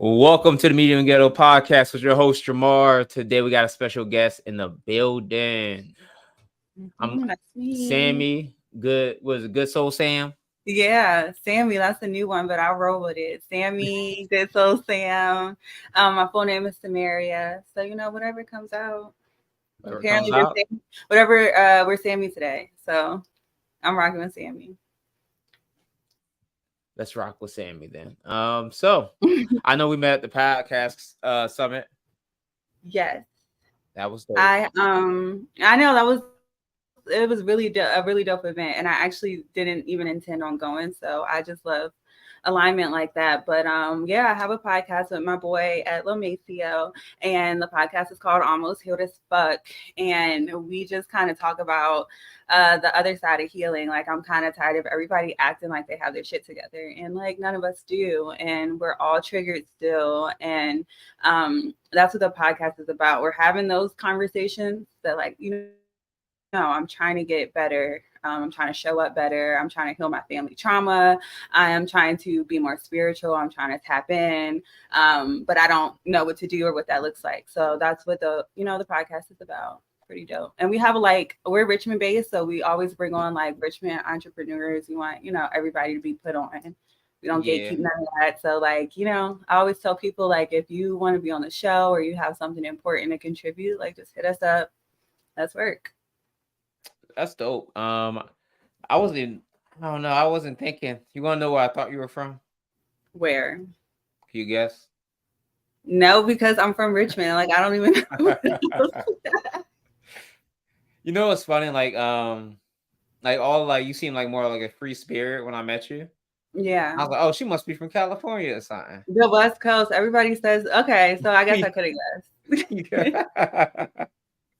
Welcome to the Medium Ghetto Podcast with your host Jamar. Today we got a special guest in the building. I'm That's me. Sammy. Good was it Good Soul Sam? Yeah, Sammy, that's a new one, but I'll roll with it. Sammy, Good Soul Sam. My full name is Samaria. So whatever comes out. Whatever comes Apparently we're out. whatever we're Sammy today. So I'm rocking with Sammy. Let's rock with Sammy then. So I know we met at the podcast summit. Yes. That was dope. I know it was really a really dope event, and I actually didn't even intend on going, so I just love alignment like that. But yeah, I have a podcast with my boy at Macio, and the podcast is called Almost Healed as Fuck, and we just kind of talk about the other side of healing. Like, I'm kind of tired of everybody acting like they have their shit together, and like none of us do, and we're all triggered still. And that's what the podcast is about. We're having those conversations that, like, I'm trying to get better. I'm trying to show up better. I'm trying to heal my family trauma. I am trying to be more spiritual. I'm trying to tap in, but I don't know what to do or what that looks like. So that's what the podcast is about. Pretty dope. And we have we're Richmond based, so we always bring on like Richmond entrepreneurs. We want everybody to be put on. We don't Yeah, gatekeep none of that. So I always tell people, like, if you want to be on the show or you have something important to contribute, like, just hit us up. Let's work. that's dope. I wasn't. I don't know. I wasn't thinking. You want to know where I thought you were from? Where? Can you guess? No, because I'm from Richmond. Like, I don't even know. You know what's funny? Like you seem like more like a free spirit when I met you. Yeah. I was like, oh, she must be from California or something. The West Coast, everybody says, okay, so I guess I could have guessed. Yeah.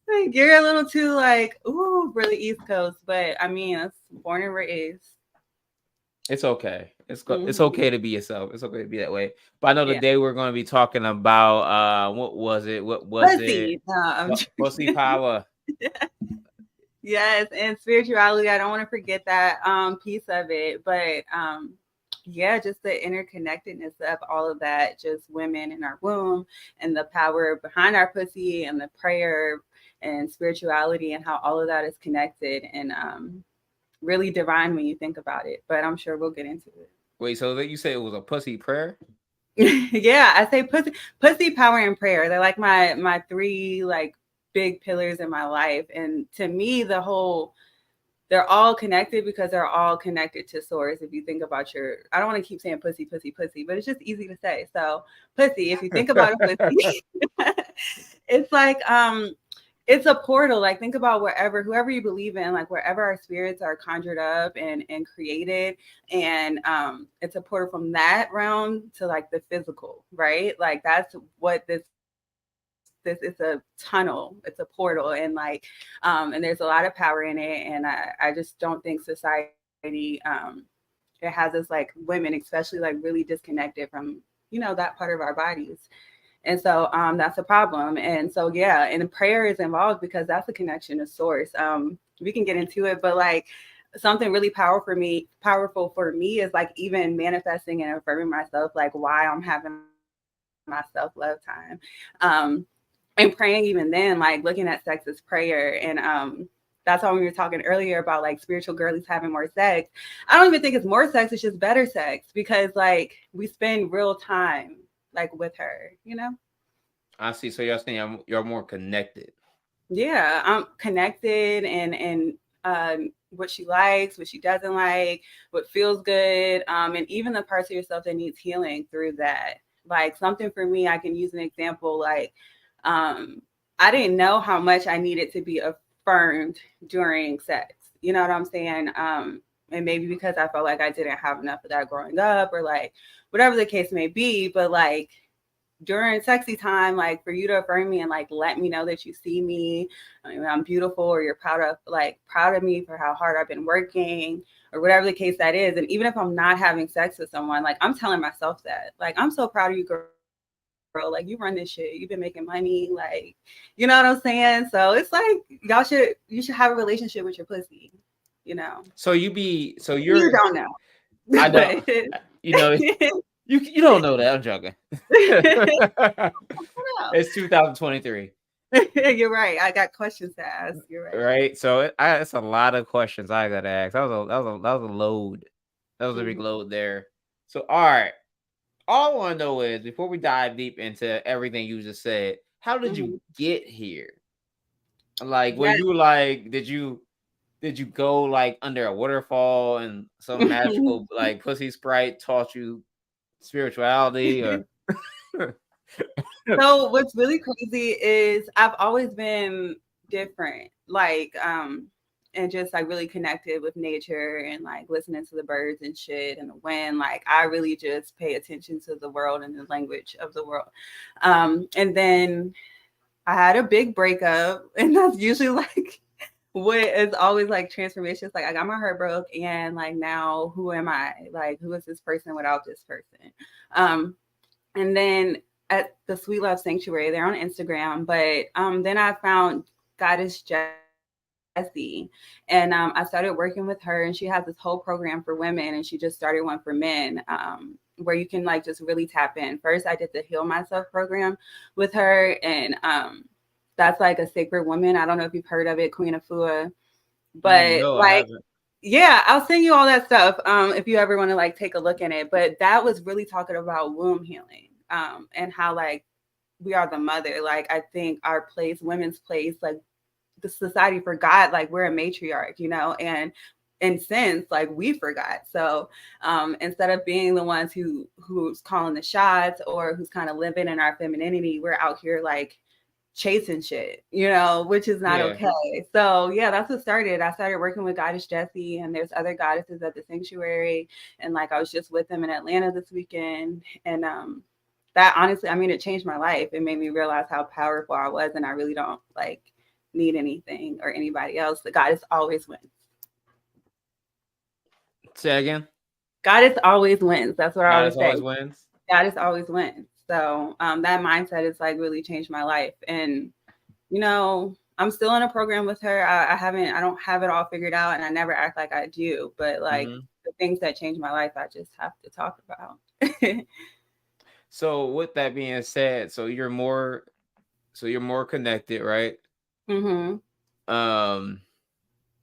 Like, you're a little too, like, ooh, really East Coast, but I mean, it's born and raised. It's okay. It's Mhm. okay to be yourself. It's okay to be that way. But I know Yeah. today we're going to be talking about what was it? What was it? Pussy. No, I'm Pussy power. Yes, and spirituality. I don't want to forget that piece of it, but yeah, just the interconnectedness of all of that, just women in our womb and the power behind our pussy and the prayer and spirituality and how all of that is connected and really divine when you think about it. But I'm sure we'll get into it. Wait, so that you say it was a pussy prayer? Yeah, I say pussy, power, and prayer. They're like my three like big pillars in my life, and to me, they're all connected because they're all connected to source. If you think about I don't want to keep saying pussy, pussy, pussy, but it's just easy to say. So pussy, if you think about a pussy, it's like it's a portal. Like, think about whoever you believe in, like wherever our spirits are conjured up and created, and it's a portal from that realm to like the physical, right? Like, that's what this is, a tunnel, it's a portal, and and there's a lot of power in it, and I just don't think society it has us, like women especially, like really disconnected from that part of our bodies. And so that's a problem. And so, yeah, and prayer is involved because that's a connection to source. We can get into it, but like something really powerful for me is like even manifesting and affirming myself, like why I'm having my self-love time. And praying even then, like looking at sex as prayer. And that's why when we were talking earlier about like spiritual girlies having more sex, I don't even think it's more sex, it's just better sex because like we spend real time like with her. I see. So you're saying you're more connected. Yeah, I'm connected and what she likes, what she doesn't like, what feels good, and even the parts of yourself that needs healing through that. Like, something for me, I can use an example. Like, I didn't know how much I needed to be affirmed during sex. You know what I'm saying? And maybe because I felt like I didn't have enough of that growing up, or like whatever the case may be. But like during sexy time, like for you to affirm me and like let me know that you see me, I'm beautiful, or you're proud of me for how hard I've been working, or whatever the case that is. And even if I'm not having sex with someone, like I'm telling myself that, like, I'm so proud of you, girl. Like, you run this shit, you've been making money, like, you know what I'm saying? So it's like you should have a relationship with your pussy. So you be so You you're don't know, I don't but you know You don't know that. I'm joking. It's 2023. You're right. I got questions to ask. You're right. Right? So it's a lot of questions I gotta ask. That was a load. That was a big Mhm. load there. So all right. All I want to know is before we dive deep into everything you just said, how did you Mhm. get here? Like, were Yes. you like, did you go like under a waterfall and some magical like pussy sprite taught you spirituality or So what's really crazy is I've always been different, like and just like really connected with nature and like listening to the birds and shit and the wind. Like I really just pay attention to the world and the language of the world. And then I had a big breakup, and that's usually like what is always like transformations. Like I got my heart broke, and like now who am I? Like who is this person without this person? And then at the Sweet Love Sanctuary, they're on Instagram. But then I found Goddess Jessie, and I started working with her, and she has this whole program for women, and she just started one for men. Where you can like just really tap in. First, I did the Heal Myself program with her, and that's like a sacred woman. I don't know if you've heard of it, Queen Afua, but No, I like haven't. yeah, I'll send you all that stuff if you ever want to like take a look in it. But that was really talking about womb healing and how like we are the mother. Like I think our place, women's place, like the society forgot like we're a matriarch, you know, and in sense like we forgot. So instead of being the ones who's calling the shots or who's kind of living in our femininity, we're out here like chasing shit, you know, which is not Yeah. okay. So yeah, that's what started. I started working with Goddess Jessie, and there's other goddesses at the sanctuary, and like I was just with them in Atlanta this weekend, and that honestly, I mean, it changed my life. It made me realize how powerful I was, and I really don't like need anything or anybody else. The goddess always wins. Say again. Goddess always wins. That's what I always Goddess say. always wins. Goddess always wins. So that mindset has like really changed my life, and you know, I'm still in a program with her. I don't have it all figured out, and I never act like I do. But like Hmm. the things that changed my life, I just have to talk about. So with that being said, so you're more connected, right? hmm Um,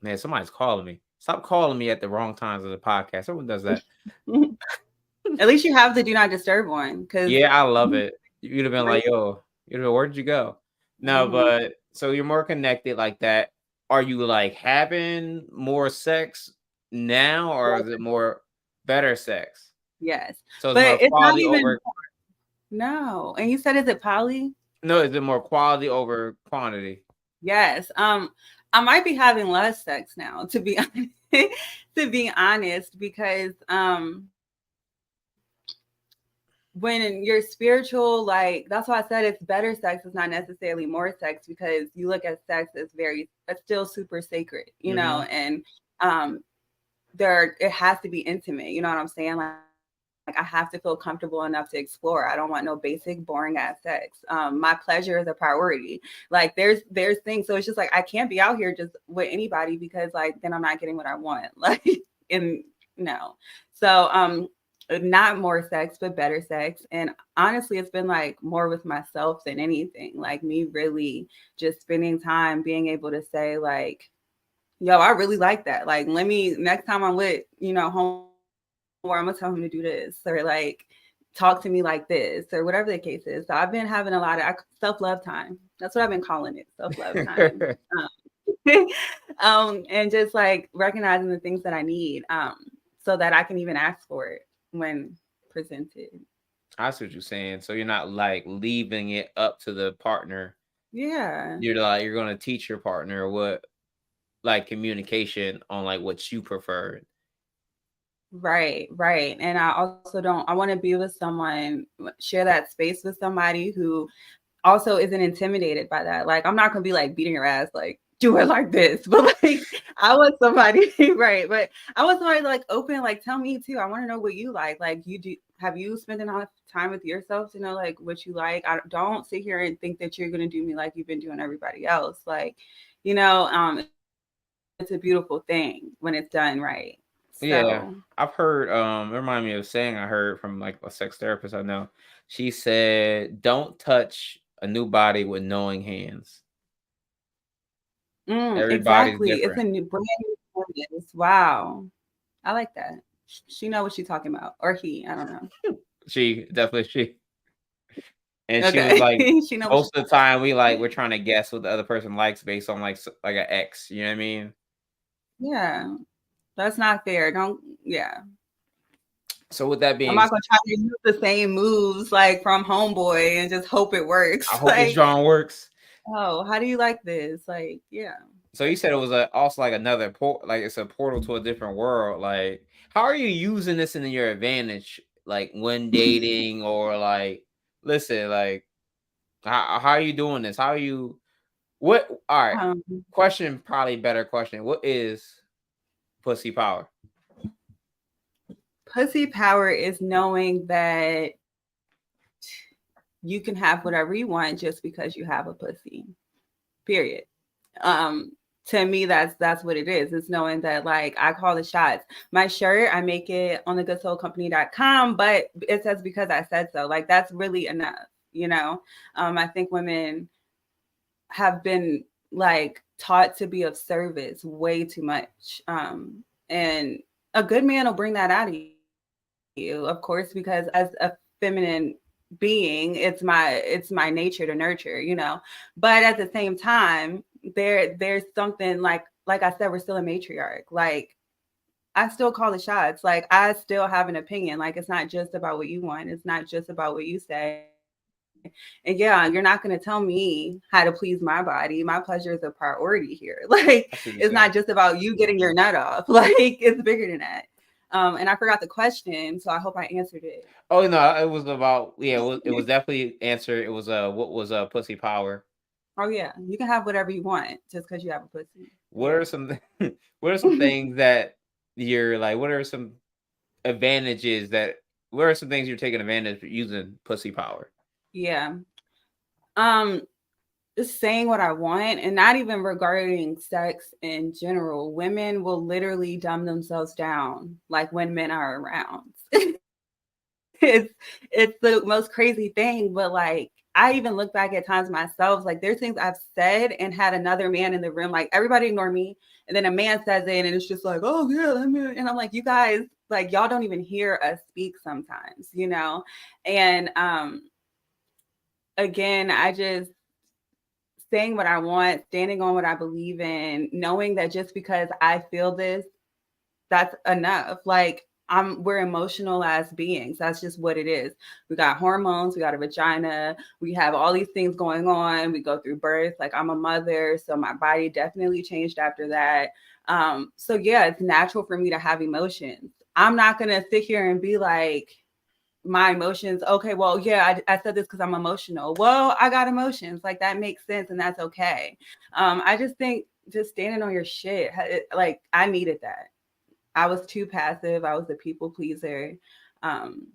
man, somebody's calling me. Stop calling me at the wrong times of the podcast. Someone does that. At least you have the do not disturb one, because Yeah, I love it. You'd have been like, yo, where'd you go? No, hmm but so you're more connected like that. Are you like having more sex now, or is it more better sex? yes, So it's but more it's not quality even over no. And you said, is it poly? no, is it more quality over quantity? Yes. I might be having less sex now, to be to be honest, because when you're spiritual, like that's why I said it's better sex is not necessarily more sex, because you look at sex as it's still super sacred, you know, Hmm. and um it has to be intimate, you know what I'm saying? Like I have to feel comfortable enough to explore. I don't want no basic, boring ass sex. My pleasure is a priority. Like there's things. So it's just like I can't be out here just with anybody, because like then I'm not getting what I want. Like and no. So not more sex, but better sex. And honestly, it's been like more with myself than anything. Like me really just spending time being able to say like, yo, I really like that. Like, let me next time I'm with, you know, home, where I'm gonna tell him to do this, or like talk to me like this, or whatever the case is. So I've been having a lot of self love time. That's what I've been calling it, self love time. And just like recognizing the things that I need, so that I can even ask for it when presented. I see what you're saying. So you're not like leaving it up to the partner. Yeah. You're gonna teach your partner what like communication on like what you prefer. Right, right. And I also don't, I want to be with someone, share that space with somebody who also isn't intimidated by that. Like, I'm not gonna be like beating your ass, like do it like this, but like I want somebody, right? But I want somebody like open, like tell me too. I want to know what you like. Like, you do have you spent enough time with yourself to know like what you like? I don't sit here and think that you're gonna do me like you've been doing everybody else. Like, you know, it's a beautiful thing when it's done right. Yeah, So, I've heard, it reminded me of a saying I heard from, like, a sex therapist I know. She said, "Don't touch a new body with knowing hands. Everybody's exactly. It's different." a new brand new canvas. Wow. I like that. She know what she's talking about, or he. I don't know. She definitely she and she was Okay, like, she know what she's most of the talking time, we're trying to guess what the other person likes based on, like, like, an ex, you know what I mean? about. Yeah, that's not fair. Don't. Yeah, So with that I'm being not gonna try to use the same moves like from Homeboy and just hope it works. I hope this Like, drawing works. oh, how do you like this? Like, yeah, So you said it was also like another like it's a portal to a different world. Like, how are you using this in your advantage? Like when dating or like, listen, like how are you doing this? How are you? What? All right. um, Question, probably better question. What is pussy power? pussy power is knowing that you can have whatever you want just because you have a pussy. Period. Um, to me, that's what it is. It's knowing that like I call the shots. My shirt, I make it on the goodsoulcompany.com, but it says because I said so. Like that's really enough, you know. I think women have been like taught to be of service way too much. And a good man will bring that out of you, of course, because as a feminine being, it's my nature to nurture, you know. But at the same time, there's something like I said, we're still a matriarch. Like I still call the shots. Like I still have an opinion. Like it's not just about what you want. It's not just about what you say. And yeah, you're not going to tell me how to please my body. My pleasure is a priority here. Like I it's see what you're not saying. just about you getting your nut off. Like it's bigger than that. And I forgot the question, so I hope I answered it. Oh no, it was about it was definitely answered. It was what was pussy power? Oh yeah, you can have whatever you want just because you have a pussy. What are Yeah. some what are some things that you're like? What are some advantages that what are some things you're taking advantage of using pussy power? Yeah. Um, just saying what I want and not even regarding sex in general. Women will literally dumb themselves down like when men are around. It's the most crazy thing, but like I even look back at times myself, like there's things I've said and had another man in the room, like everybody ignore me. And then a man says it and it's just like, oh yeah, let me and I'm like, you guys, like y'all don't even hear us speak sometimes, you know? And again, I just saying what I want, standing on what I believe in, knowing that just because I feel this, that's enough. Like we're emotional as beings. That's just what it is. We got hormones, we got a vagina, we have all these things going on. We go through birth. Like I'm a mother, so my body definitely changed after that. So yeah, it's natural for me to have emotions. I'm not gonna sit here and be like, my emotions. Okay, well, yeah, I said this because I'm emotional. Well, I got emotions. Like that makes sense, and that's okay. I just think just standing on your shit. Like I needed that. I was too passive. I was a people pleaser, um,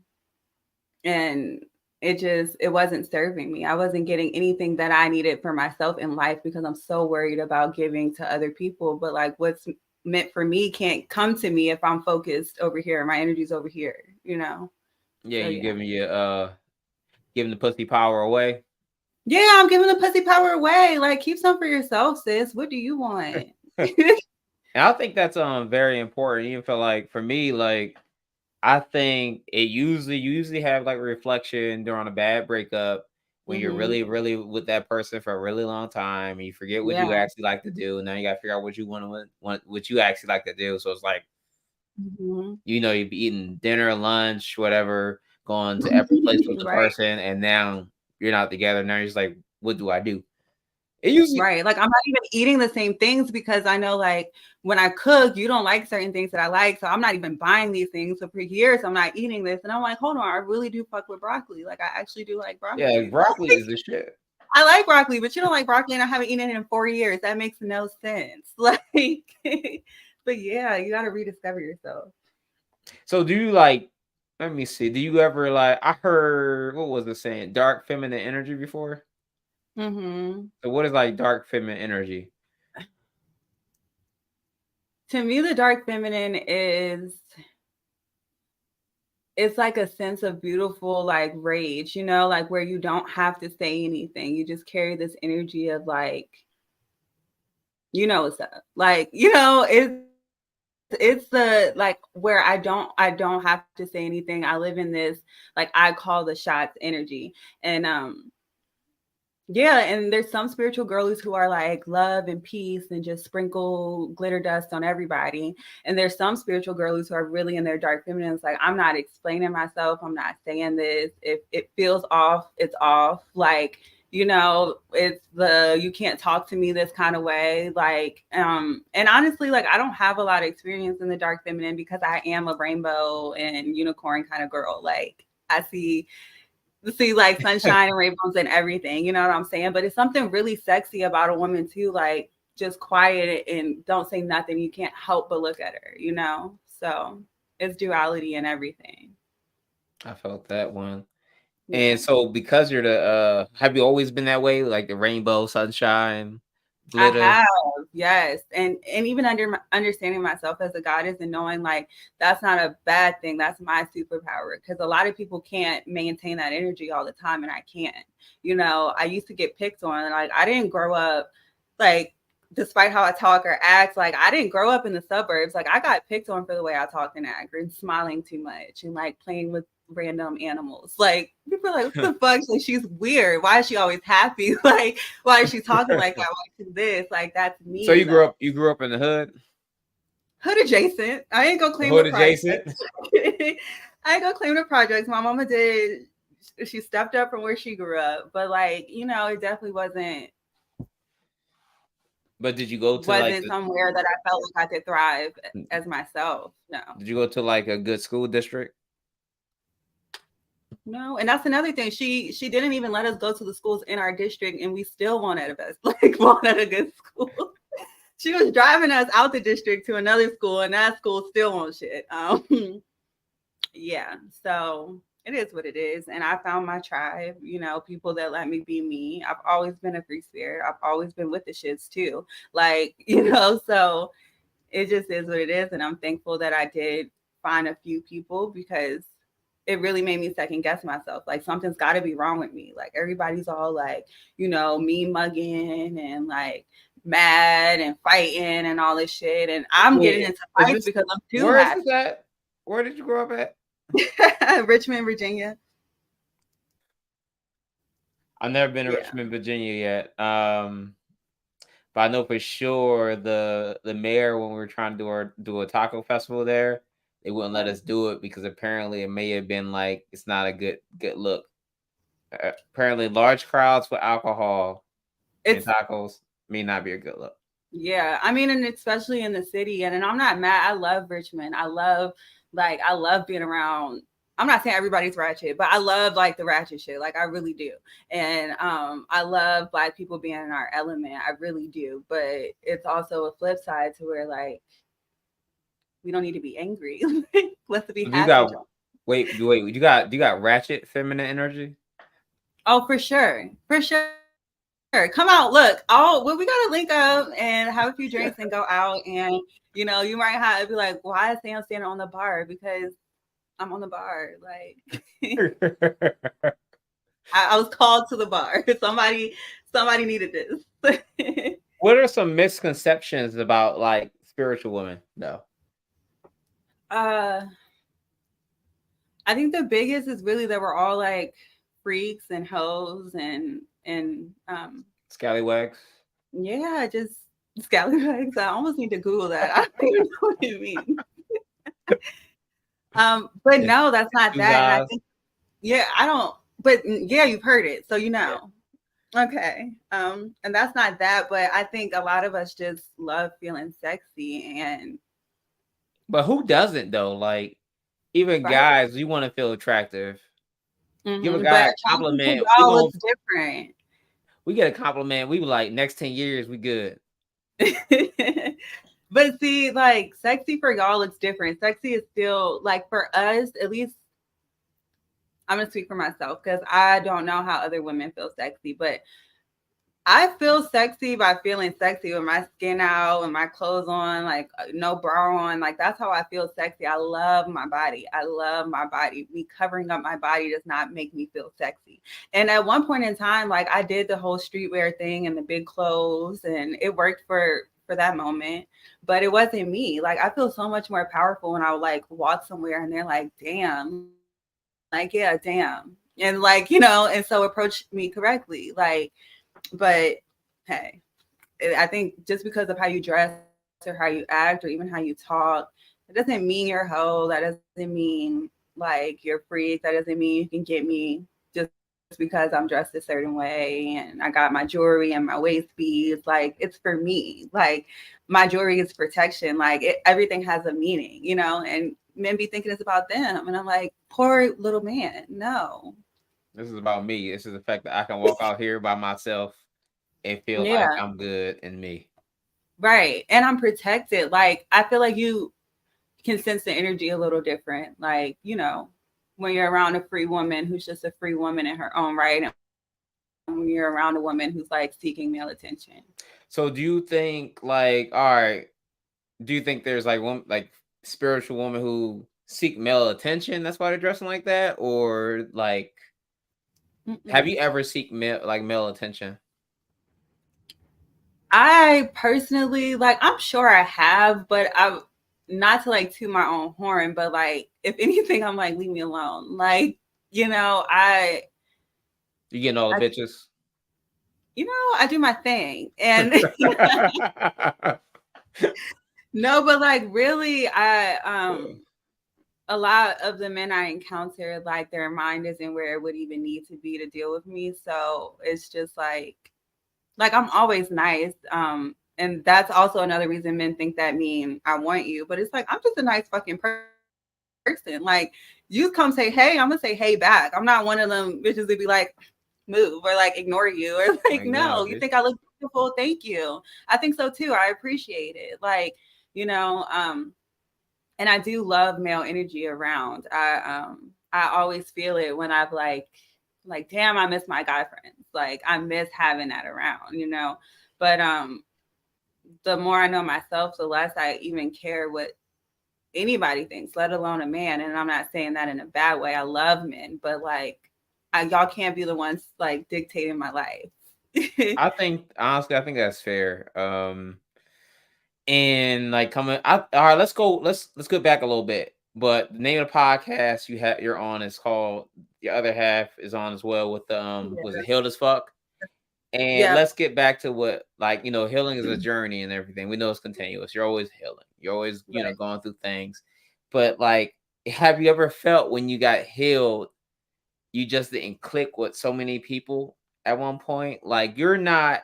and it wasn't serving me. I wasn't getting anything that I needed for myself in life because I'm so worried about giving to other people. But like what's meant for me can't come to me if I'm focused over here. My energy's over here. You know. Yeah, So you yeah. giving the pussy power away. Yeah, I'm giving the pussy power away. Like, keep some for yourself, sis. What do you want? And I think that's very important. Even for like for me, like I think you usually have like reflection during a bad breakup when you're Hmm. really, really with that person for a really long time and you forget what you Yeah. actually like to do. Now you gotta figure out what you want what you actually like to do. So it's like, Hmm. you'd be eating dinner, lunch, whatever, going to every place with the Right. person, and now you're not together. Now you're just like, what do I do? It usually Right. Like, I'm not even eating the same things because I know, like, when I cook, you don't like certain things that I like. So I'm not even buying these things. So for years, I'm not eating this. And I'm like, hold on, I really do fuck with broccoli. Like, I actually do like yeah, broccoli. broccoli is the shit. I like broccoli, but you don't like broccoli, and I haven't eaten it in 4 years. That makes no sense. Like, but yeah, you got to rediscover yourself. So do you like let me see. Do you ever like I heard what was it saying? Dark feminine energy before? Hmm. So what is like dark feminine energy? To me, the dark feminine is, it's like a sense of beautiful like rage, you know, like where you don't have to say anything. You just carry this energy of like, you know what's up. Like, you know, it's the like where I don't have to say anything. I live in this like I call the shots energy. And yeah, and there's some spiritual girlies who are like love and peace and just sprinkle glitter dust on everybody. And there's some spiritual girlies who are really in their dark feminine. It's like, I'm not explaining myself. I'm not saying this. If it feels off, it's off. Like, you know, it's the you can't talk to me this kind of way. Like, and honestly, like I don't have a lot of experience in the dark feminine because I am a rainbow and unicorn kind of girl. Like I see like sunshine and rainbows and everything, you know what I'm saying? But it's something really sexy about a woman too, like just quiet and don't say nothing. You can't help but look at her, you know? So it's duality and everything. I felt that one. Yeah. And so because you're the have you always been that way? Like the rainbow, sunshine, I glitter? have, yes, and even understanding myself as a goddess and knowing like that's not a bad thing. That's my superpower because a lot of people can't maintain that energy all the time, and I can't. You know, I used to get picked on. Like I didn't grow up like, despite how I talk or act, like I didn't grow up in the suburbs. Like I got picked on for the way I talked and act and smiling too much and like playing with random animals. Like people are like, what the fuck? Like she's weird. Why is she always happy? Like why is she talking like that? Why is she this? Like that's So me though. you grew up in the hood? Hood adjacent. I ain't gonna claim the Hood project. adjacent? I ain't gonna claim the projects. My mama did. She stepped up from where she grew up, but like you know, it definitely But did you go to like wasn't somewhere that I felt like I could thrive as myself. No. did you go to like a good school district? No, and that's another thing. She didn't even let us go to the schools in our district, and we still wanted a best, like wanted a good school. She was driving us out the district to another school, and that school still won't shit. Yeah, so it is what it is, and I found my tribe. You know, people that let me be me. I've always been a free spirit. I've always been with the shits too. Like you know, so it just is what it is, and I'm thankful that I did find a few people because it really made me second guess myself. Like something's got to be wrong with me. Like everybody's all like, you know, me mugging and like mad and fighting and all this shit, and I'm getting Wait, into is fights this because I'm too where is happy. this at? Where did you grow up at? Richmond, Virginia. I've never been to Yeah. Richmond, Virginia yet. But I know for sure the mayor when we were trying to do a taco festival there, they wouldn't let us do it because apparently it may have been like it's not a good look. Apparently, large crowds with alcohol and It's tacos may not be a good look. yeah. I mean, and especially in the city, and I'm not mad. I love Richmond. I love being around. I'm not saying everybody's ratchet, but I love like the ratchet shit. Like I really do. And I love Black people being in our element. I really do. But it's also a flip side to where like we don't need to be angry. Let's be So you happy. got you got ratchet feminine energy? Oh, for sure. For sure. Come out. Look, well, we gotta link up and have a few drinks and go out. And you know, you might have be like, why is Sam standing on the bar? Because I'm on the bar. Like I was called to the bar. Somebody needed this. What are some misconceptions about like spiritual women though? uh I think the biggest is really that we're all like freaks and hoes and Scallywags? yeah, just scallywags. I almost need to Google that. I don't even know what it means. But It's, no, that's it's not two that. And I guys. think, yeah, I don't, but yeah, you've heard it. So you Yeah. know. Okay. And that's not that, but I think a lot of us just love feeling sexy and But who doesn't though? Like even right. guys, you want to feel attractive. Give a But guy a attracting to compliment. y'all looks different. We get a compliment. We were like next 10 years we good. But see, like sexy for y'all looks different. Sexy is still like for us, at least I'm gonna speak for myself because I don't know how other women feel sexy, but I feel sexy by feeling sexy with my skin out and my clothes on, like no bra on. Like that's how I feel sexy. I love my body. I love my body. Me covering up my body does not make me feel sexy. And at one point in time, like I did the whole streetwear thing and the big clothes, and it worked for that moment. But it wasn't me. Like I feel so much more powerful when I would like walk somewhere and they're like, "Damn," like yeah, damn, and like and so approach me correctly, like. But hey, I think just because of how you dress or how you act or even how you talk, it doesn't mean you're a hoe. That doesn't mean like you're a freak. That doesn't mean you can get me just because I'm dressed a certain way and I got my jewelry and my waist beads. Like it's for me. Like my jewelry is protection. Like everything has a meaning, and men be thinking it's about them. And I'm like, poor little man. No. This is about me. This is the fact that I can walk out here by myself and feel like Yeah. I'm good in me. Right. And I'm protected. Like I feel like you can sense the energy a little different. Like, when you're around a free woman who's just a free woman in her own right, and when you're around a woman who's like seeking male attention. So do you think like, all right, do you think there's like one like spiritual woman who seek male attention? That's why they're dressing like that, or like, have you Mm-mm. ever seek male attention? I personally, like, I'm sure I have, but I not to like toot my own horn, but like, if anything, I'm like, leave me alone. Like, I, You getting all I, the bitches? I do my thing, and no, but like, really, a lot of the men I encounter, like their mind isn't where it would even need to be to deal with me. So it's just like I'm always nice. And that's also another reason men think that mean I want you. But it's like I'm just a nice fucking person. Like you come say hey, I'm gonna say hey back. I'm not one of them bitches that be like move or like ignore you or like Like, no. You no, think I bitch. look beautiful? Thank you. I think so too. I appreciate it. Like you know, um, and I do love male energy around. I always feel it when I've like damn, I miss my guy friends. Like I miss having that around. But the more I know myself, the less I even care what anybody thinks, let alone a man. And I'm not saying that in a bad way. I love men, but like y'all can't be the ones like dictating my life. I think honestly, I think that's fair. And like coming, all right, let's go. Let's go back a little bit. But the name of the podcast you're on is called The Other Half is on as well with the was it Healed as Fuck? And Yep. let's get back to what like healing is a journey and everything. We know it's continuous. You're always healing. You're always Right. going through things. But like, have you ever felt when you got healed, you just didn't click with so many people at one point? Like you're not.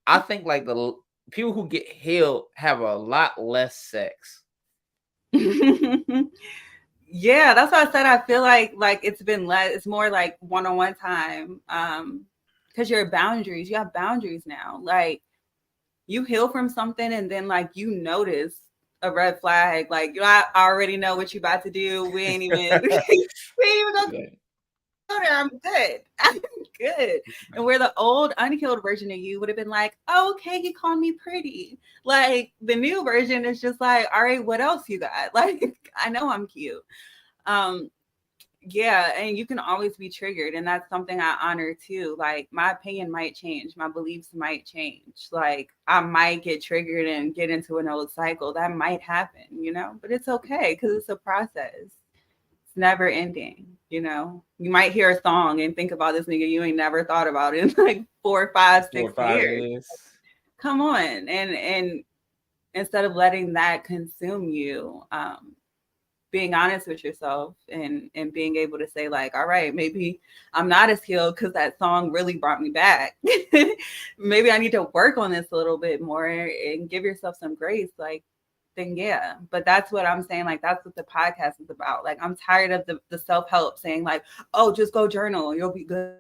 I think like the people who get healed have a lot less sex. Yeah, that's why I said I feel like it's been less. It's more like one-on-one time. Because your boundaries, you have boundaries now. Like you heal from something, and then like you notice a red flag. Like I already know what you about to do. We ain't even we ain't even gonna go Yeah. there. I'm good. I'm good. And where the old unhealed version of you would have been like, oh, okay, he called me pretty. Like the new version is just like, all right, what else you got? Like I know I'm cute. Um, yeah, and you can always be triggered, and that's something I honor too. Like my opinion might change, my beliefs might change. Like I might get triggered and get into an old cycle. That might happen. But it's okay because it's a process. It's never ending. You might hear a song and think about this nigga you ain't never thought about in like 4, 5, four or 6 five years. years. Come on, and instead of letting that consume you, being honest with yourself and being able to say like, all right, maybe I'm not as healed because that song really brought me back. Maybe I need to work on this a little bit more and give yourself some grace. Like, then yeah. But that's what I'm saying. Like, that's what the podcast is about. Like, I'm tired of the self-help saying like, oh, just go journal, you'll be good.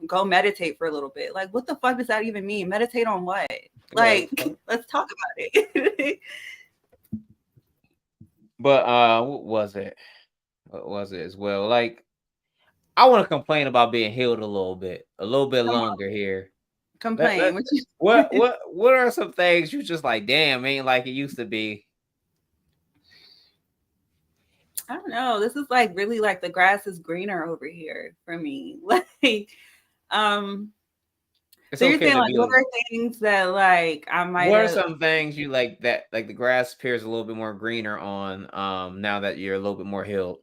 Go meditate for a little bit. Like, what the fuck does that even mean? Meditate on what? Like, Yeah. let's talk about it. But what was it? What was it as well? Like I want to complain about being healed a little bit Come on. longer here. Let, Complain. let, What you what are some things you just like, damn, ain't like it used to be? I don't know. This is like really like the grass is greener over here for me. Like, um, It's so you're okay saying to like be what like, are things that like I might what are have some things you like that like the grass appears a little bit more greener on now that you're a little bit more healed?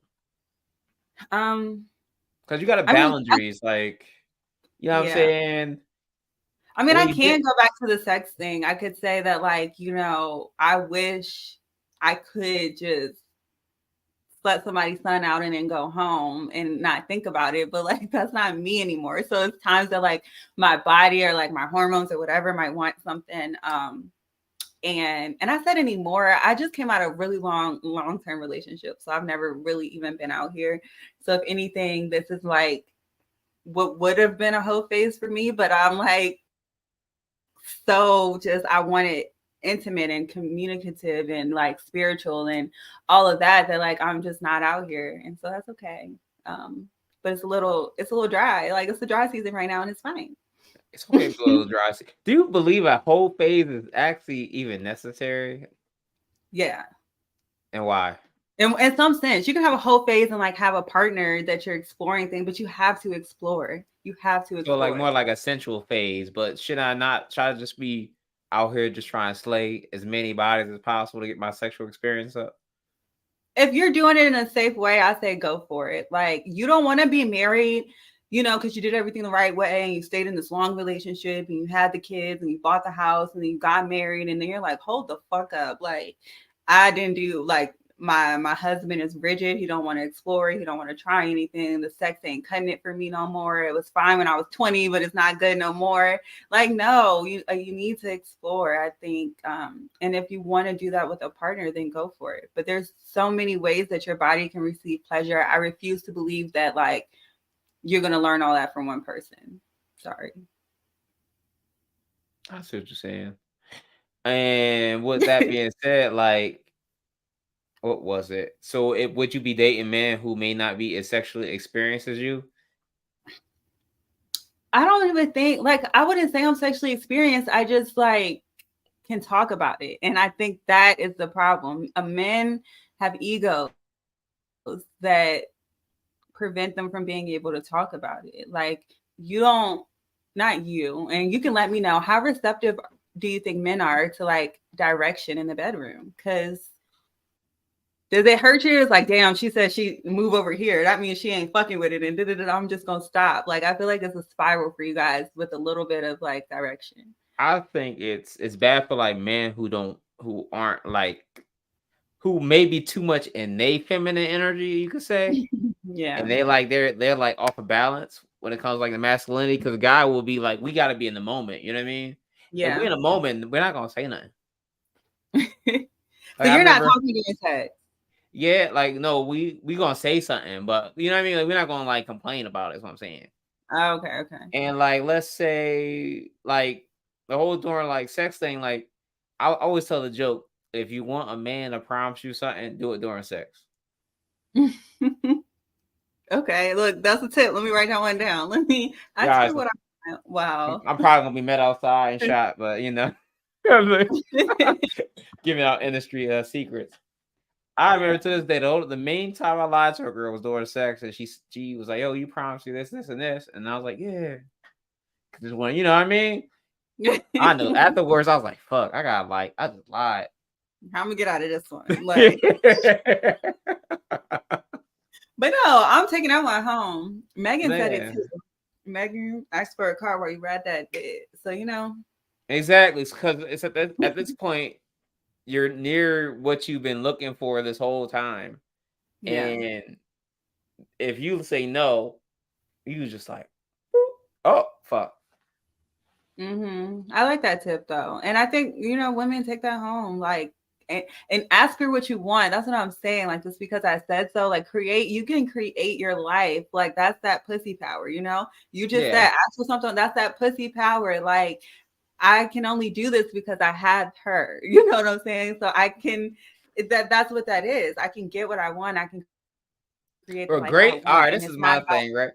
um Because you got a I mean boundaries, like, you know what I'm yeah. saying? I mean The way I you did can go back to the sex thing. I could say that like, I wish I could just let somebody's son out and then go home and not think about it. But like that's not me anymore. So it's times that like my body or like my hormones or whatever might want something. And I said anymore, I just came out of really long-term relationship. So I've never really even been out here. So if anything, this is like what would have been a whole phase for me, but I'm like so just I want it intimate and communicative and like spiritual and all of that like I'm just not out here. And so that's okay. Um, but it's a little dry. Like it's a dry season right now and it's fine. it's okay to be a little dry. Do you believe a whole phase is actually even necessary, Yeah. and why? In some sense, you can have a whole phase and like have a partner that you're exploring things, but you have to explore. You have to So like explore. more like a sensual phase, but should I not try to just be out here just trying to slay as many bodies as possible to get my sexual experience up? If you're doing it in a safe way, I say go for it. Like you don't want to be married, because you did everything the right way and you stayed in this long relationship and you had the kids and you bought the house and then you got married and then you're like, hold the fuck up. Like I didn't do like my husband is rigid. He don't want to explore. He don't want to try anything. The sex ain't cutting it for me no more. It was fine when I was 20, but it's not good no more. Like no, you need to explore, I think. And if you want to do that with a partner, then go for it. But there's so many ways that your body can receive pleasure. I refuse to believe that like you're gonna learn all that from one person. Sorry. I see what you're saying. And with that being said, like, what was it? So it would you be dating men who may not be as sexually experienced as you? I don't even think like I wouldn't say I'm sexually experienced. I just like can talk about it. And I think that is the problem. Men have egos that prevent them from being able to talk about it. Like you don't, not you, and you can let me know how receptive do you think men are to like direction in the bedroom? Because does it hurt you? It's like, damn, she said she move over here. That means she ain't fucking with it. And I'm just gonna stop. Like I feel like it's a spiral for you guys with a little bit of like direction. I think it's bad for like men who aren't like who may be too much in their feminine energy, you could say. Yeah. And they're like off of balance when it comes like the masculinity, because the guy will be like, we gotta be in the moment, you know what I mean? If we're Yeah. in a moment, we're not gonna say nothing. So Like I you're not remember, talking during sex. yeah, like no, we gonna say something, but you know what I mean? Like we're not gonna like complain about it, is what I'm saying. Oh, okay, okay. And like let's say like the whole during like sex thing, like I always tell the joke, if you want a man to promise you something, do it during sex. Okay, look, that's a tip. Let me write that one down. I Guys, tell what I want. Wow. I'm probably gonna be met outside and shot, but you know, I'm like, giving out industry secrets. I remember to this day, the main time I lied to a girl was during sex, and she was like, "Yo, you promised me this, this, and this," and I was like, "Yeah," just when you know what I mean. I know. Afterwards, I was like, "Fuck, I just lied." I'm gonna get out of this one. Like, but no, I'm taking that one home. Megan said it too. Man, Megan asked for a car while you read that bit. So exactly. Because it's at this point, you're near what you've been looking for this whole time, yeah. and if you say no, you just like, "Boop. Oh fuck." I like that tip though, and I think women take that home, like, and ask her what you want. That's what I'm saying. Like, just because I said so, like, you can create your life. Like, that's that pussy power. You just said Yeah, ask for something. That's that pussy power. Like, I can only do this because I had her. You know what I'm saying? So I can. That's what that is. I can get what I want. I can create the life I well, want, great. and All it's right, not this is about my thing, right?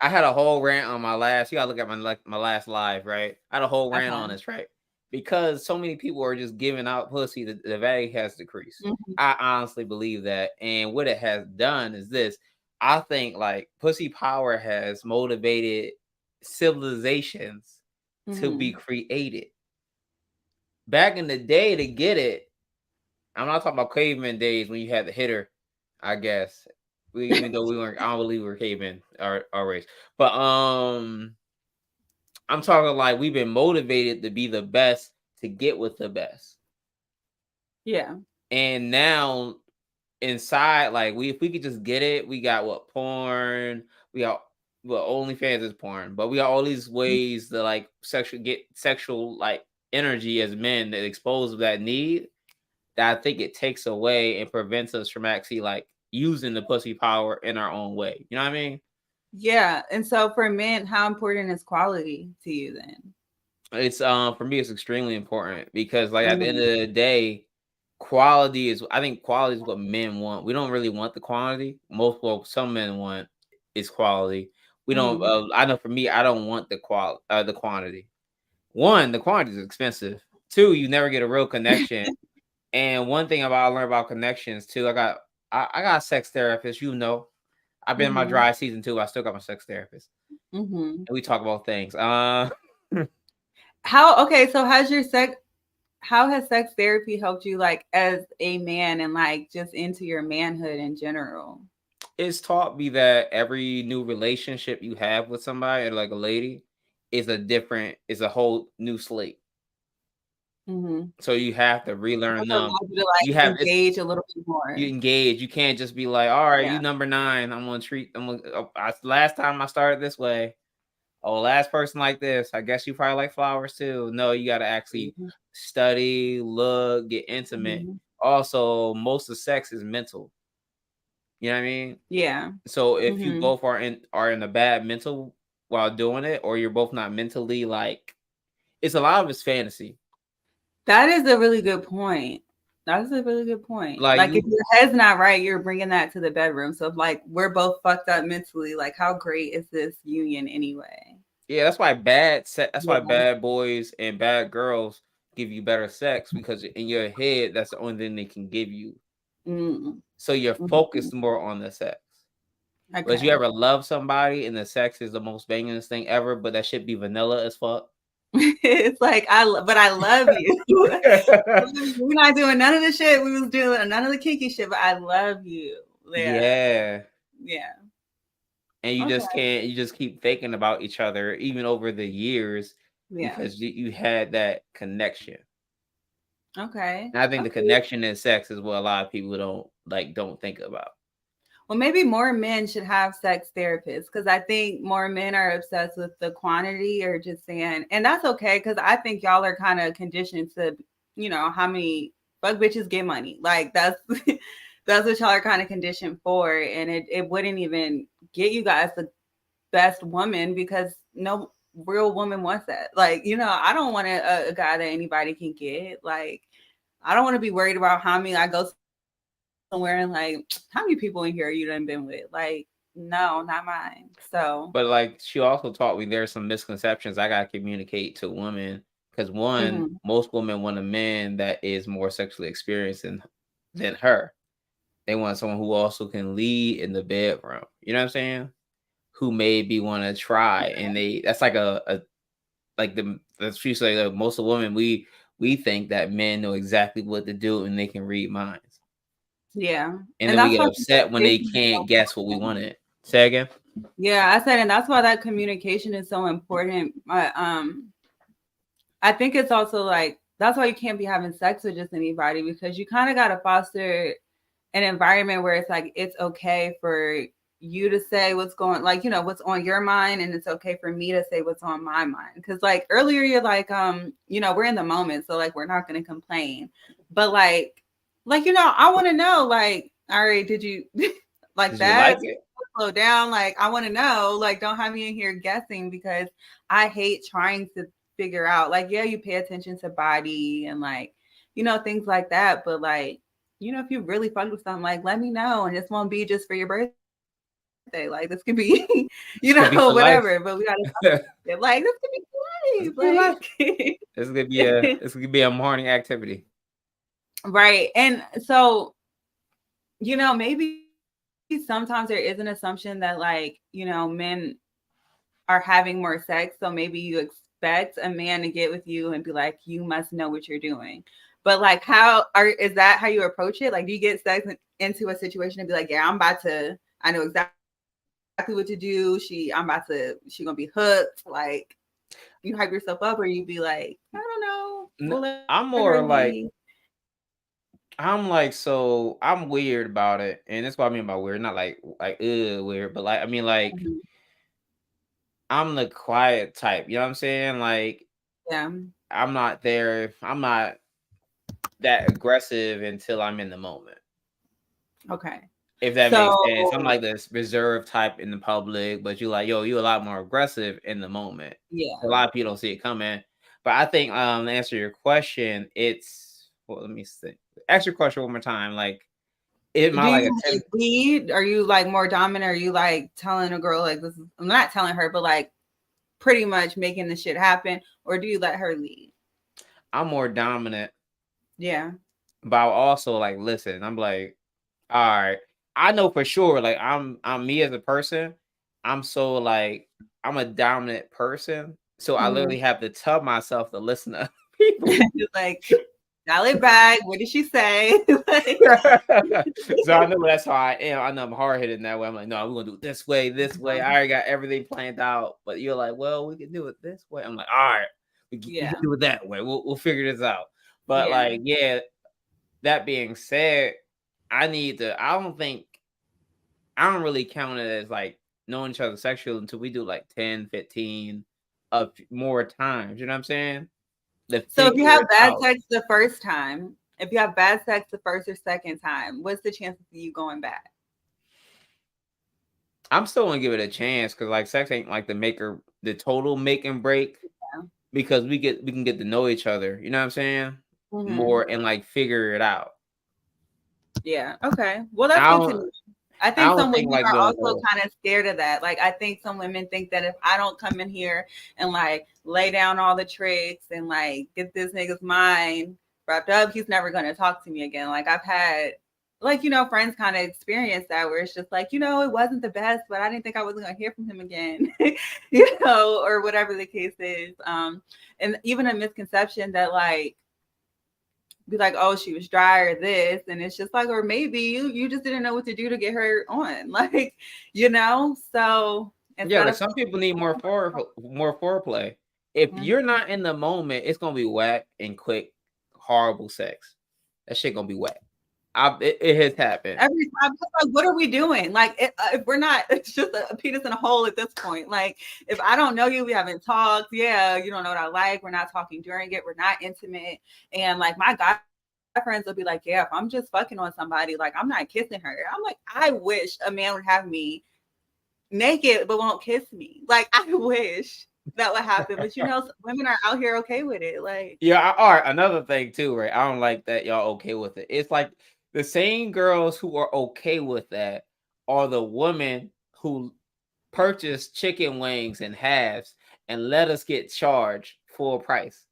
I had a whole rant on my last. You gotta look at my last live, right? I had a whole rant on Okay. this, right? Because so many people are just giving out pussy, the value has decreased. Mhm. I honestly believe that, and what it has done is this. I think like pussy power has motivated civilizations to be Mhm. created. Back in the day, to get it, I'm not talking about caveman days when you had the hitter. I guess even though we weren't, I don't believe we were cavemen our race, but I'm talking like we've been motivated to be the best to get with the best. Yeah. And now inside, like if we could just get it, we got what porn, we got well OnlyFans is porn, but we got all these ways to like sexual like energy as men that expose that need that I think it takes away and prevents us from actually like using the pussy power in our own way. You know what I mean? Yeah. And so for men, how important is quality to you then? It's for me it's extremely important because like at the end Mhm. of the day, quality is I think quality is what men want. We don't really want the quantity. Some men want is quality. We don't Mhm. I know for me I don't want the quantity. One, the quantity is expensive. Two, you never get a real connection. And one thing about I learned about connections too, I got a sex therapist, you know. I've been in my Mhm. dry season too. I still got my sex therapist. Mhm. And we talk about things. How okay, so how has sex therapy helped you like as a man and like just into your manhood in general? It's taught me that every new relationship you have with somebody, like a lady, is a whole new slate. Mhm. So you have to It relearn just them. allows you to You like have it's engage a little bit you more. engage. You can't just be like, all right, Yeah. you number nine. I'm gonna treat them. Last time I started this way. Oh, last person like this. I guess you probably like flowers too. No, you got to actually Mhm. study, look, get intimate. Mhm. Also, most of sex is mental. You know what I mean? Yeah. So if you Mhm. both are in a bad mental while doing it, or you're both not mentally like, it's a lot of it's fantasy. That is a really good point. That's a really good point. Like Like if you, your head's not right, you're bringing that to the bedroom. So if like we're both fucked up mentally, like how great is this union anyway? yeah. That's why Yeah. bad boys and bad girls give you better sex because in your head that's the only thing they can give you. Mm. So you're Mhm. focused more on the sex. But you Okay. ever love somebody and the sex is the most bangingest thing ever, but that should be vanilla as fuck? It's like but I love you. We're not doing none of the shit we was doing, none of the kinky shit, but I love you. Yeah. Yeah. Yeah. And you Okay. just can't, you just keep thinking about each other even over the years Yeah. because you had that connection. Okay. And I think the Okay. connection in sex is what a lot of people don't think about. Well, maybe more men should have sex therapists because I think more men are obsessed with the quantity or just saying, and that's okay because I think y'all are kind of conditioned to, how many fuck bitches get money. Like that's that's what y'all are kind of conditioned for, and it wouldn't even get you guys the best woman because no real woman wants that. Like I don't want a guy that anybody can get. Like I don't want to be worried about how many I go somewhere and like how many people in here you done been with? Like, no, not mine. So But like she also taught me there's some misconceptions I gotta communicate to women. Because one, mhm. most women want a man that is more sexually experienced than her. They want someone who also can lead in the bedroom. You know what I'm saying? Who maybe want to try, and that's like a like that's usually like most of women we think that men know exactly what to do and they can read minds, Yeah. and And then we that's get why upset when they communication is so can't guess what we important. wanted. Say again. Yeah, I said, and that's why that communication is so important. I think it's also like that's why you can't be having sex with just anybody because you kind of got to foster an environment where it's like it's okay for you to say what's going like what's on your mind and it's okay for me to say what's on my mind because like earlier you're like we're in the moment so like we're not going to complain but like I want to know like all right did you like Did you like that it? slow down like I want to know like don't have me in here guessing because I hate trying to figure out like yeah you pay attention to body and like things like that but like if you really fuck with something, like let me know, and this won't be just for your birthday. Like birthday. Like this could be, This could be for life. whatever. But we gotta like this could This be could be life. like This could be a morning activity. right. And so, maybe sometimes there is an assumption that like, men are having more sex. So maybe you expect a man to get with you and be like, you must know what you're doing. But like, is that how you approach it? Like, do you get sex into a situation and be like, yeah, I know exactly what to do. She gonna be hooked. Like, you hype yourself up, or you be like, I don't know. We'll let I'm her more like, lead. so I'm weird about it, and that's what I mean by weird. Not like weird, but like I mean like Mhm. I'm the quiet type. You know what I'm saying? Like Yeah. I'm not there. I'm not that aggressive until I'm in the moment. Okay. If that makes sense. I'm So like this reserved type in the public, but you like, yo, you a lot more aggressive in the moment. A yeah. lot of people don't see it coming. But I think to answer your question, it's let me think. Ask your question one more time. Like, am I Do like a you like 10? lead? Are you like more dominant? Are you like telling a girl like this? I'm not telling her, but like pretty much making the shit happen, or do you let her lead? I'm more dominant, Yeah. but I'll also like listen. I'm like, all right. I know for sure, like I'm me as a person. I'm so like I'm a dominant person. So I Mm-hmm. literally have to tell myself to listen to other people. Like dial it back. What did she say? Like, So I know that's how I am. I know I'm hard headed in that way. I'm like, no, we're gonna do it this way, this way. I already got everything planned out. But you're like, well, we can do it this way. I'm like, all right, we yeah. can do it that way. We'll figure this out. But Yeah. like, yeah, that being said, I don't really count it as like knowing each other sexually until we do like 10, 15 of more times. You know what I'm saying? To So if you figure have it bad out. sex the first time, if you have bad sex the first or second time, what's the chances of you going back? I'm still gonna give it a chance because like sex ain't like the total make and break because we can get to know each other. You know what I'm saying? Mm-hmm. More and like figure it out. Yeah. Okay. Well, that's I good to don't know. I I think don't some think women like are also the kind of scared of that. Like, I think some women think that if I don't come in here and like lay down all the tricks and like get this nigga's mind wrapped up, he's never going to talk to me again. Like, I've had, like, friends kind of experience that where it's just like, it wasn't the best, but I didn't think I wasn't going to hear from him again, or whatever the case is. And even a misconception that like, be like, oh, she was dry or this, and it's just like, or maybe you just didn't know what to do to get her on, like, So yeah, instead like of some people need more foreplay. If Mhm. you're not in the moment, it's gonna be whack and quick, horrible sex. That shit gonna be whack. It has happened. Every time, it's like, what are we doing? Like, if we're not, it's just a penis in a hole at this point. Like, if I don't know you, we haven't talked. Yeah, you don't know what I like. We're not talking during it. We're not intimate. And like my guy friends will be like, yeah, if I'm just fucking on somebody, like I'm not kissing her. I'm like, I wish a man would have me naked but won't kiss me. Like, I wish that would happen. But women are out here okay with it. Like, Yeah, all right. Another thing too, right? I don't like that y'all okay with it. It's like the same girls who are okay with that are the women who purchase chicken wings in halves and let us get charged full price.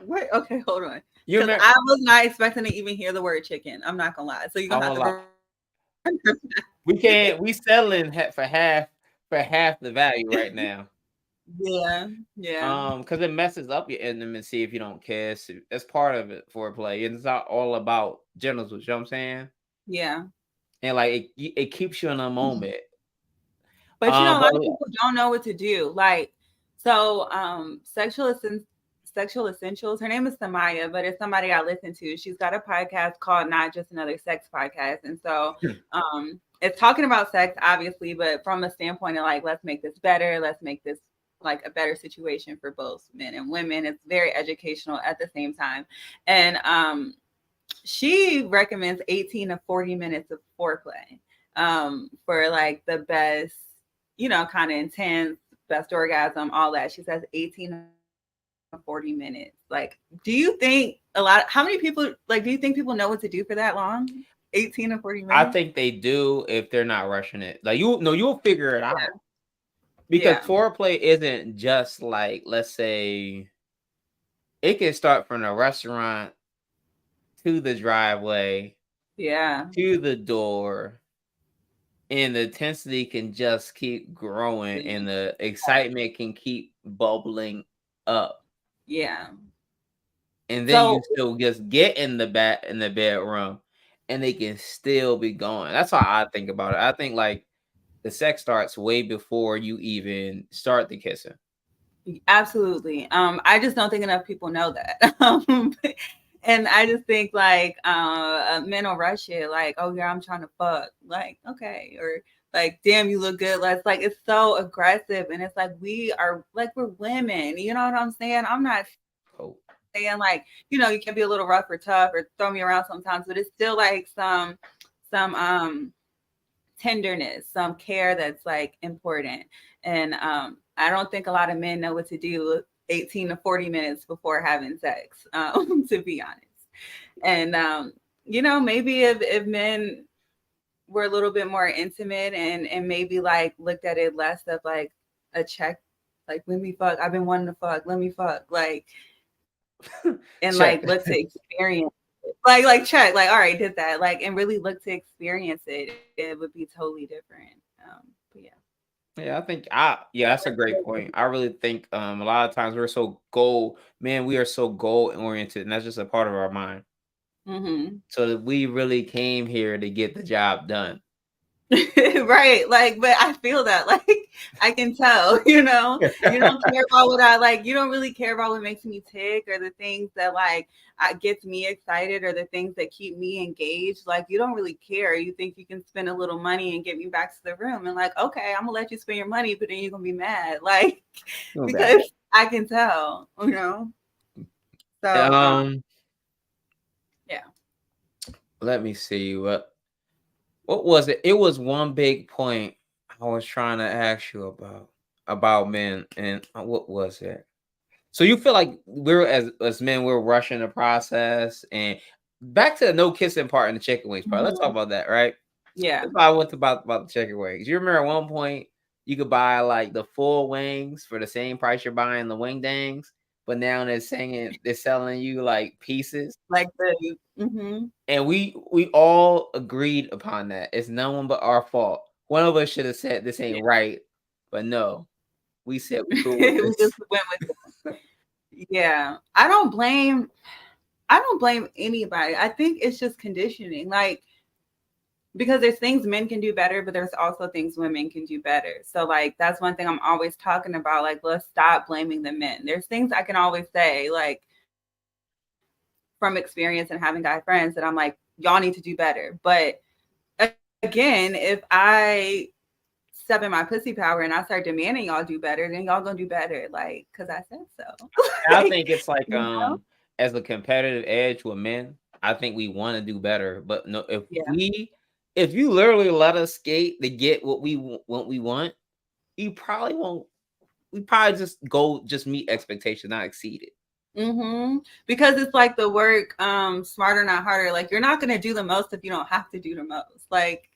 wait, okay, hold on. You Because remember? I was not expecting to even hear the word chicken. I'm not gonna lie. So you're I'm gonna have gonna to lie. We can't. We selling for half the value right now. yeah, yeah, Because it messes up your intimacy if you don't kiss. That's part of it for play. And it's not all about genitals. You know what I'm saying? yeah. And like it keeps you in a moment. But a But lot of people don't know what to do. Like, so Sexual Essentials. Her name is Samaya, but it's somebody I listen to. She's got a podcast called Not Just Another Sex Podcast. And so it's talking about sex, obviously, but from a standpoint of like, let's make this better, let's make this like a better situation for both men and women. It's very educational at the same time. And she recommends 18 to 40 minutes of foreplay for like the best, kind of intense, best orgasm, all that. She says 18 to 40 minutes. Like, do you think how many people, like, do you think people know what to do for that long? 18 to 40 I minutes. think they do if they're not rushing it. Like you'll figure it out because Yeah. foreplay isn't just like, let's say, it can start from the restaurant to the driveway Yeah. to the door, and the intensity can just keep growing, and the excitement can keep bubbling up. Yeah. And then you So still just get in the bedroom, and they can still be going. That's how I think about it. I think like the sex starts way before you even start the kissing. absolutely. I just don't think enough people know that. And I just think like men will rush it, like, oh yeah, I'm trying to fuck. Like, okay, or like, damn, you look good. Let's like it's so aggressive, and it's like we are like we're women. You know what I'm saying? I'm not saying Oh, like, you can be a little rough or tough or throw me around sometimes, but it's still like some tenderness, some care that's like important. And I don't think a lot of men know what to do 18 to 40 minutes before having sex, to be honest. And maybe if men were a little bit more intimate and maybe like looked at it less of like a check, like let me fuck, I've been wanting to fuck, let me fuck, like, and check. like look to experience it. Like check, like all right, did that, like, and really look to experience it would be totally different. But yeah. Yeah, I think yeah, that's a great point. I really think a lot of times we're so goal, man, we are so goal oriented, and that's just a part of our mind. Mm-hmm. So that we really came here to get the job done. Right, like, but I feel that, like, I can tell, you don't care about what I like, you don't really care about what makes me tick or the things that like gets me excited or the things that keep me engaged. Like, you don't really care. You think you can spend a little money and get me back to the room, and like, okay, I'm gonna let you spend your money, but then you're gonna be mad, like, No doubt. because I can tell. So Um, yeah. Let me see what was it? It was one big point I was trying to ask you about men, and what was it? So you feel like we're as men we're rushing the process, and back to the no kissing part and the chicken wings part. Let's talk Mhm. about that, right? Yeah. That's why I went about the chicken wings. You remember at one point you could buy like the full wings for the same price you're buying the wing dangs, but now they're selling you like pieces. Like the And we all agreed upon that. It's no one but our fault. One of us should have said this ain't right, but no, we said we cool with we just this. went with Yeah. I don't blame anybody. I think it's just conditioning. Like, because there's things men can do better, but there's also things women can do better. So like that's one thing I'm always talking about. Like, let's stop blaming the men. There's things I can always say, like from experience and having guy friends, that I'm like, y'all need to do better. But again, if I step in my pussy power and I start demanding y'all do better, then y'all gonna do better. Like, cause I said so. I Like, think it's like you know? as a competitive edge with men, I think we want to do better. But no, Yeah. if you literally let us skate to get what we want, you probably won't. We probably just meet expectation, not exceed it. Because it's like the work, smarter, not harder. Like, you're not gonna do the most if you don't have to do the most. Like,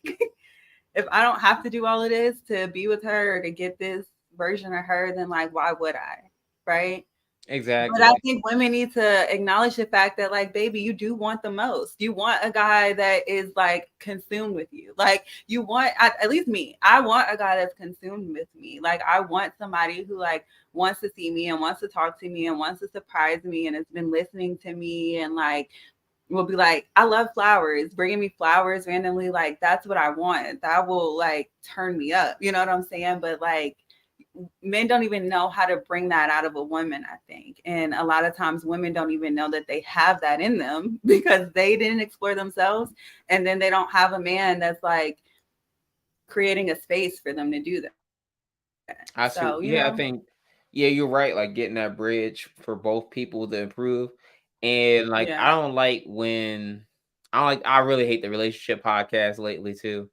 if I don't have to do all of this to be with her or to get this version of her, then like, why would I? Right? But I Exactly. think women need to acknowledge the fact that, like, baby, you do want the most. You want a guy that is like consumed with you. Like, you want, at least me, I want a guy that's consumed with me. Like, I want somebody who like wants to see me and wants to talk to me and wants to surprise me and has been listening to me and like will be like, I love flowers, bringing me flowers randomly. Like, that's what I want. That will like turn me up. You know what I'm saying? But like, men don't even know how to bring that out of a woman, I think. And a lot of times women don't even know that they have that in them because they didn't explore themselves. And then they don't have a man that's like creating a space for them to do that. So, I see. Yeah, I think. Yeah, you're right. Like getting that bridge for both people to improve, and like yeah. I don't like when I don't like. I really hate the relationship podcast lately too,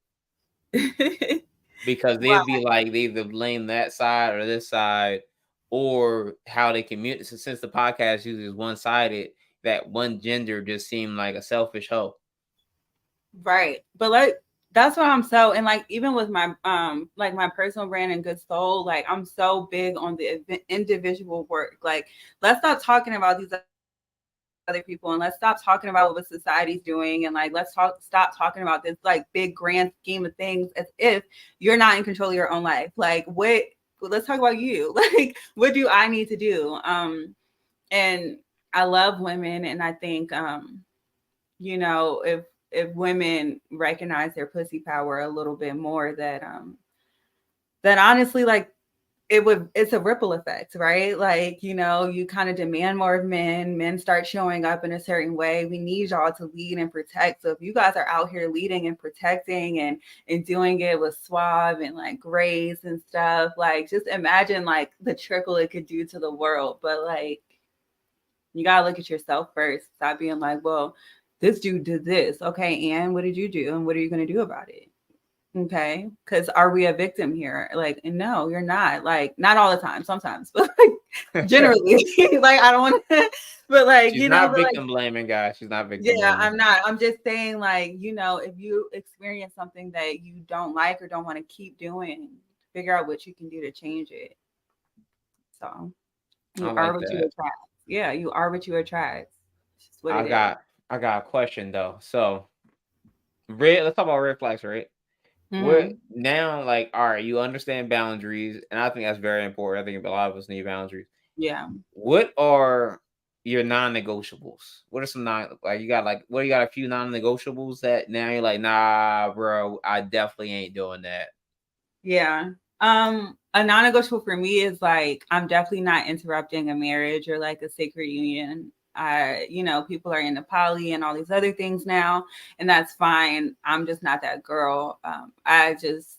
because Wow. they'd be like they either blame that side or this side, or how they communicate. So since the podcast uses one sided, that one gender just seemed like a selfish hoe. Right. But like that's what I'm so, and like even with my like my personal brand and Good Soul, like I'm so big on the individual work. Like let's stop talking about these other people, and let's stop talking about what society's doing, and like stop talking about this like big grand scheme of things as if you're not in control of your own life. Like what, let's talk about you. Like what do I need to do? And I love women, and I think you know, if women recognize their pussy power a little bit more, that honestly, like it's a ripple effect, right? Like, you know, you kind of demand more of men, men start showing up in a certain way. We need y'all to lead and protect. So if you guys are out here leading and protecting and doing it with suave and like grace and stuff, like just imagine like the trickle it could do to the world. But like you gotta look at yourself first. Stop being like, well, this dude did this. Okay, and what did you do? And what are you gonna do about it? Okay. Cause are we a victim here? Like, no, you're not. Like, not all the time, sometimes, but like generally, like I don't want to, but like, She's you know, not but like, victim blaming, guys. She's not victim yeah, blaming. I'm not. I'm just saying, like, you know, if you experience something that you don't like or don't want to keep doing, figure out what you can do to change it. So I you are like what you that. attract. Yeah, you are what you attract. It's just what I it is. got I got a question though. So red, let's talk about red flags, right? What Hmm. now? Like, all right, you understand boundaries, and I think that's very important. I think a lot of us need boundaries. Yeah. What are your non-negotiables? What are some like you got like what you got a few non-negotiables that now you're like, nah, bro, I definitely ain't doing that. Yeah. A non-negotiable for me is like I'm definitely not interrupting a marriage or like a sacred union. I, you know, people are into poly and all these other things now, and that's fine. I'm just not that girl. I just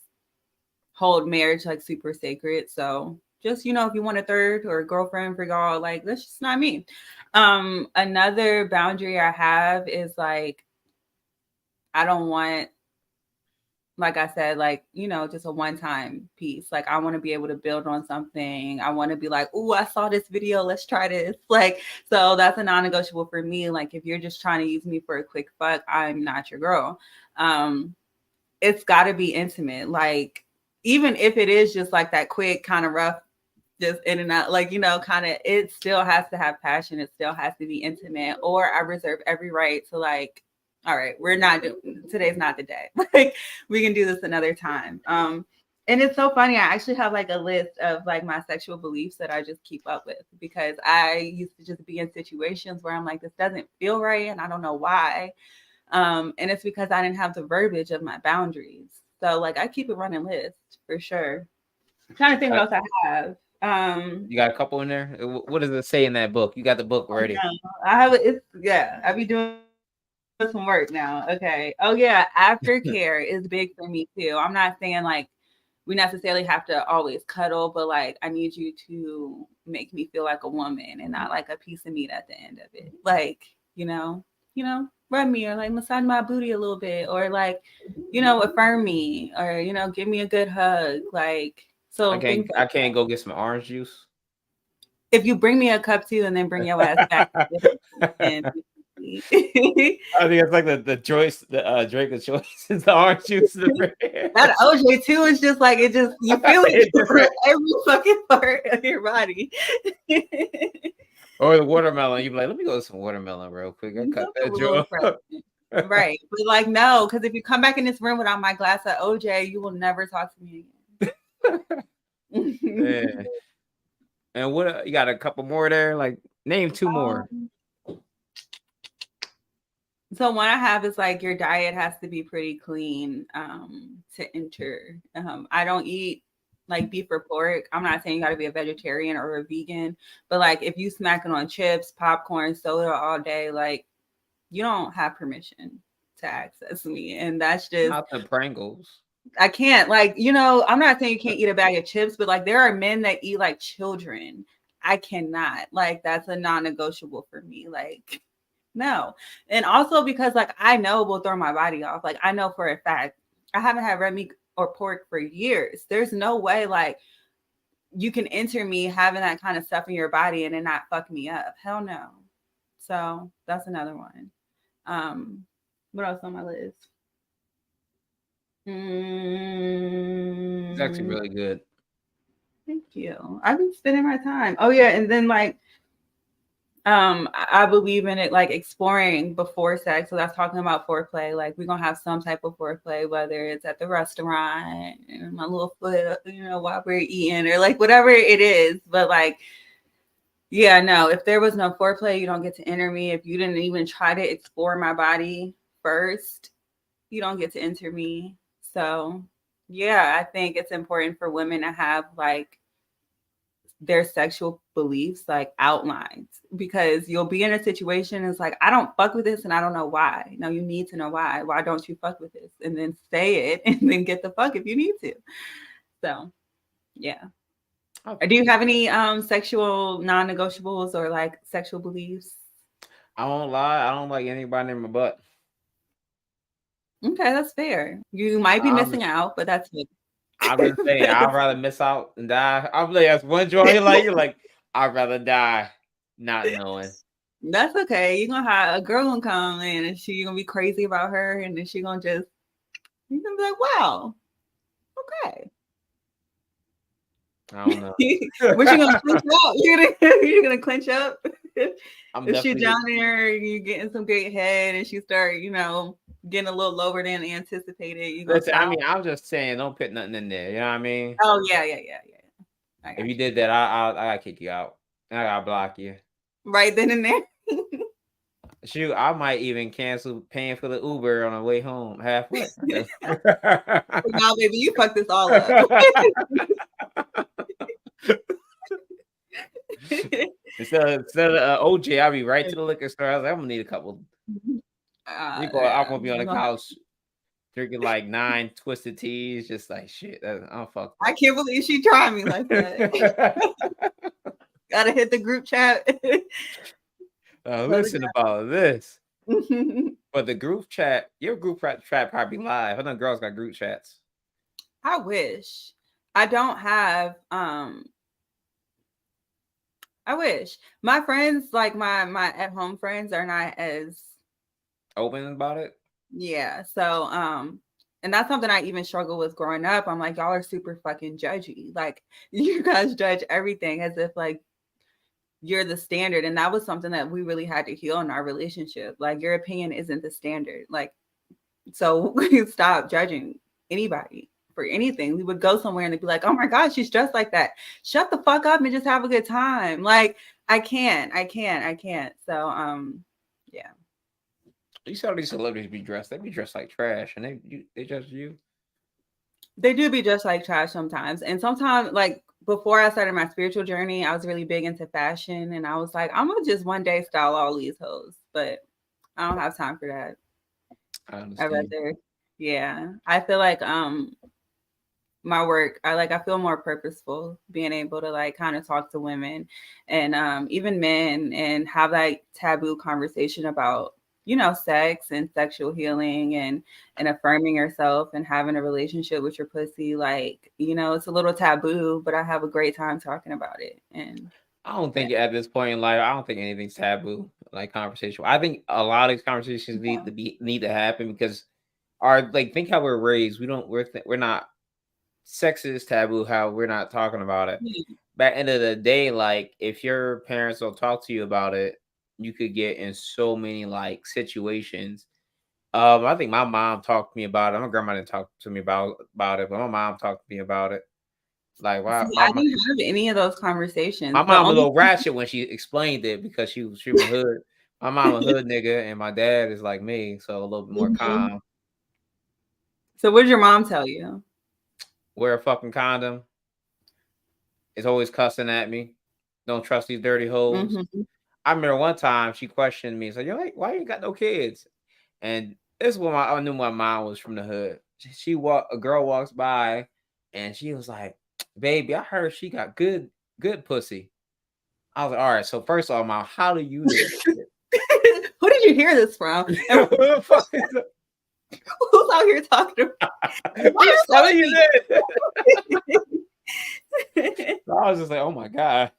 hold marriage like super sacred. So just, you know, if you want a third or a girlfriend for y'all, like that's just not me. Another boundary I have is like I don't want, like I said, like, you know, just a one time piece. Like, I want to be able to build on something. I want to be like, oh, I saw this video. Let's try this. Like, so that's a non negotiable for me. Like, if you're just trying to use me for a quick fuck, I'm not your girl. Um, it's got to be intimate. Like, even if it is just like that quick, kind of rough, just in and out, like, you know, kind of, it still has to have passion. It still has to be intimate. Or I reserve every right to, like, all right, we're not doing, today's not the day. Like, we can do this another time. And it's so funny. I actually have like a list of like my sexual beliefs that I just keep up with because I used to just be in situations where I'm like, this doesn't feel right, and I don't know why. And it's because I didn't have the verbiage of my boundaries. So like I keep a running list for sure. I'm trying to think what Uh, else I have. you got a couple in there. What does it say in that book? You got the book Oh, ready. no. I have it. It's, yeah, I be doing some work now. Okay. Oh yeah, aftercare is big for me too. I'm not saying like we necessarily have to always cuddle, but like I need you to make me feel like a woman and not like a piece of meat at the end of it. Like, rub me or like massage my booty a little bit or like, affirm me or give me a good hug. Like, so things I like can't go get some orange juice. if you bring me a cup too and then bring your ass back, and I think it's like the choice, the Drake of choice is the orange juice. that OJ too is just like it just you feel it It's different. every fucking part of your body. Or the watermelon. You be like, let me go with some watermelon real quick. I cut That's a that little joke. refreshing. Right. But like no, because if you come back in this room without my glass of OJ, you will never talk to me again. Man. And what you got a couple more there? Like name two more. um, So one I have is like your diet has to be pretty clean to enter. I don't eat like beef or pork. I'm not saying you got to be a vegetarian or a vegan, but like if you smacking on chips, popcorn, soda all day, like you don't have permission to access me, and that's just Not the Pringles. I can't like I'm not saying you can't eat a bag of chips, but like there are men that eat like children. I cannot like that's a non-negotiable for me. Like no. And also because like I know will throw my body off. Like I know for a fact I haven't had red meat or pork for years. There's no way like you can enter me having that kind of stuff in your body and it not fuck me up. Hell no. So that's another one. Um, what else on my list? It's actually Mm, really good. thank you. I've been spending my time. Oh yeah, and then like I believe in it like exploring before sex. So that's talking about foreplay. Like we're gonna have some type of foreplay, whether it's at the restaurant and my little foot, while we're eating or like whatever it is. But like, yeah, no, if there was no foreplay, you don't get to enter me. If you didn't even try to explore my body first, you don't get to enter me. So yeah, I think it's important for women to have like their sexual beliefs like outlined, because you'll be in a situation, it's like, I don't fuck with this and I don't know why. No, you need to know why don't you fuck with this, and then say it and then get the fuck if you need to. So yeah. Oh, Do you have any sexual non-negotiables or like sexual beliefs? I won't lie, I don't like anybody in my butt. Okay, that's fair. You might be I'm missing just, out, but that's it. I'm just saying, I'd rather miss out than die. I'm like, that's one joy. You're like, I'd rather die not knowing. That's okay. You're gonna have a girl gonna come in and she gonna be crazy about her, and then she gonna just, you're gonna be like, wow, okay. I don't know. But you're gonna clinch up. You're gonna clinch up. I'm If she definitely. down there, you getting some great head, and she start, getting a little lower than anticipated, you gonna Listen, I stop. mean, I'm just saying, don't put nothing in there. You know what I mean? Oh yeah, yeah, yeah, yeah. I If got you you. did that, I gotta kick you out. I gotta block you. Right then and there. Shoot, I might even cancel paying for the Uber on the way home halfway. Now, baby, you fucked this all up. Instead of OJ, I'll be right to the liquor store. I was like, I'm gonna need a couple. I'm Yeah, gonna be on the couch drinking like 9 twisted teas, just like shit. I'm fucked I up. can't believe she tried me like that. Gotta hit the group chat. Listen about this. I But the group chat, your group chat probably live. I know girls got group chats. wish. I don't have I wish. My friends, like my at home friends, are not as, Open about it. yeah. So and that's something I even struggle with growing up. I'm like, y'all are super fucking judgy. Like you guys judge everything as if like you're the standard. And that was something that we really had to heal in our relationship. Like your opinion isn't the standard. Like, so we stop judging anybody for anything. We would go somewhere and they'd be like, oh my God, she's dressed like that. Shut the fuck up and just have a good time. Like, I can't. So, yeah. You see all these celebrities be dressed. They be dressed like trash, and they judge you. They do be just like trash sometimes. And sometimes, like, before I started my spiritual journey, I was really big into fashion. And I was like, I'm going to just one day style all these hoes. But I don't have time for that. I I understand. rather, yeah. I feel like my work, I feel more purposeful being able to like kind of talk to women and even men, and have like taboo conversation about, sex and sexual healing, and affirming yourself and having a relationship with your pussy. Like, it's a little taboo, but I have a great time talking about it. And I don't yeah. think at this point in life, I don't think anything's taboo, like conversation. I think a lot of these conversations need to happen because our like think how we're raised. We're not sex is taboo. How we're not talking about it. By the end of the day, like if your parents don't talk to you about it, you could get in so many like situations. I think my mom talked to me about it. My grandma didn't talk to me about it, but my mom talked to me about it. Like, See, wow, I didn't have any of those conversations. my The mom a only little ratchet when she explained it because she from a hood. My mom a hood nigga, and my dad is like me, so a little bit more Mhm. calm. So what did your mom tell you? Wear a fucking condom. Is always cussing at me. Don't trust these dirty hoes. Hmm. I remember one time she questioned me, like, "Yo, why you ain't got no kids?" And this is when I knew my mom was from the hood. A girl walks by, and she was like, "Baby, I heard she got good pussy." I was like, "All right, so first of all, mom, how do you know this shit?" Who did you hear this from? And Who the fuck is it? who's out here talking about? Why Who's are telling you this? you So I was just like, "Oh my god."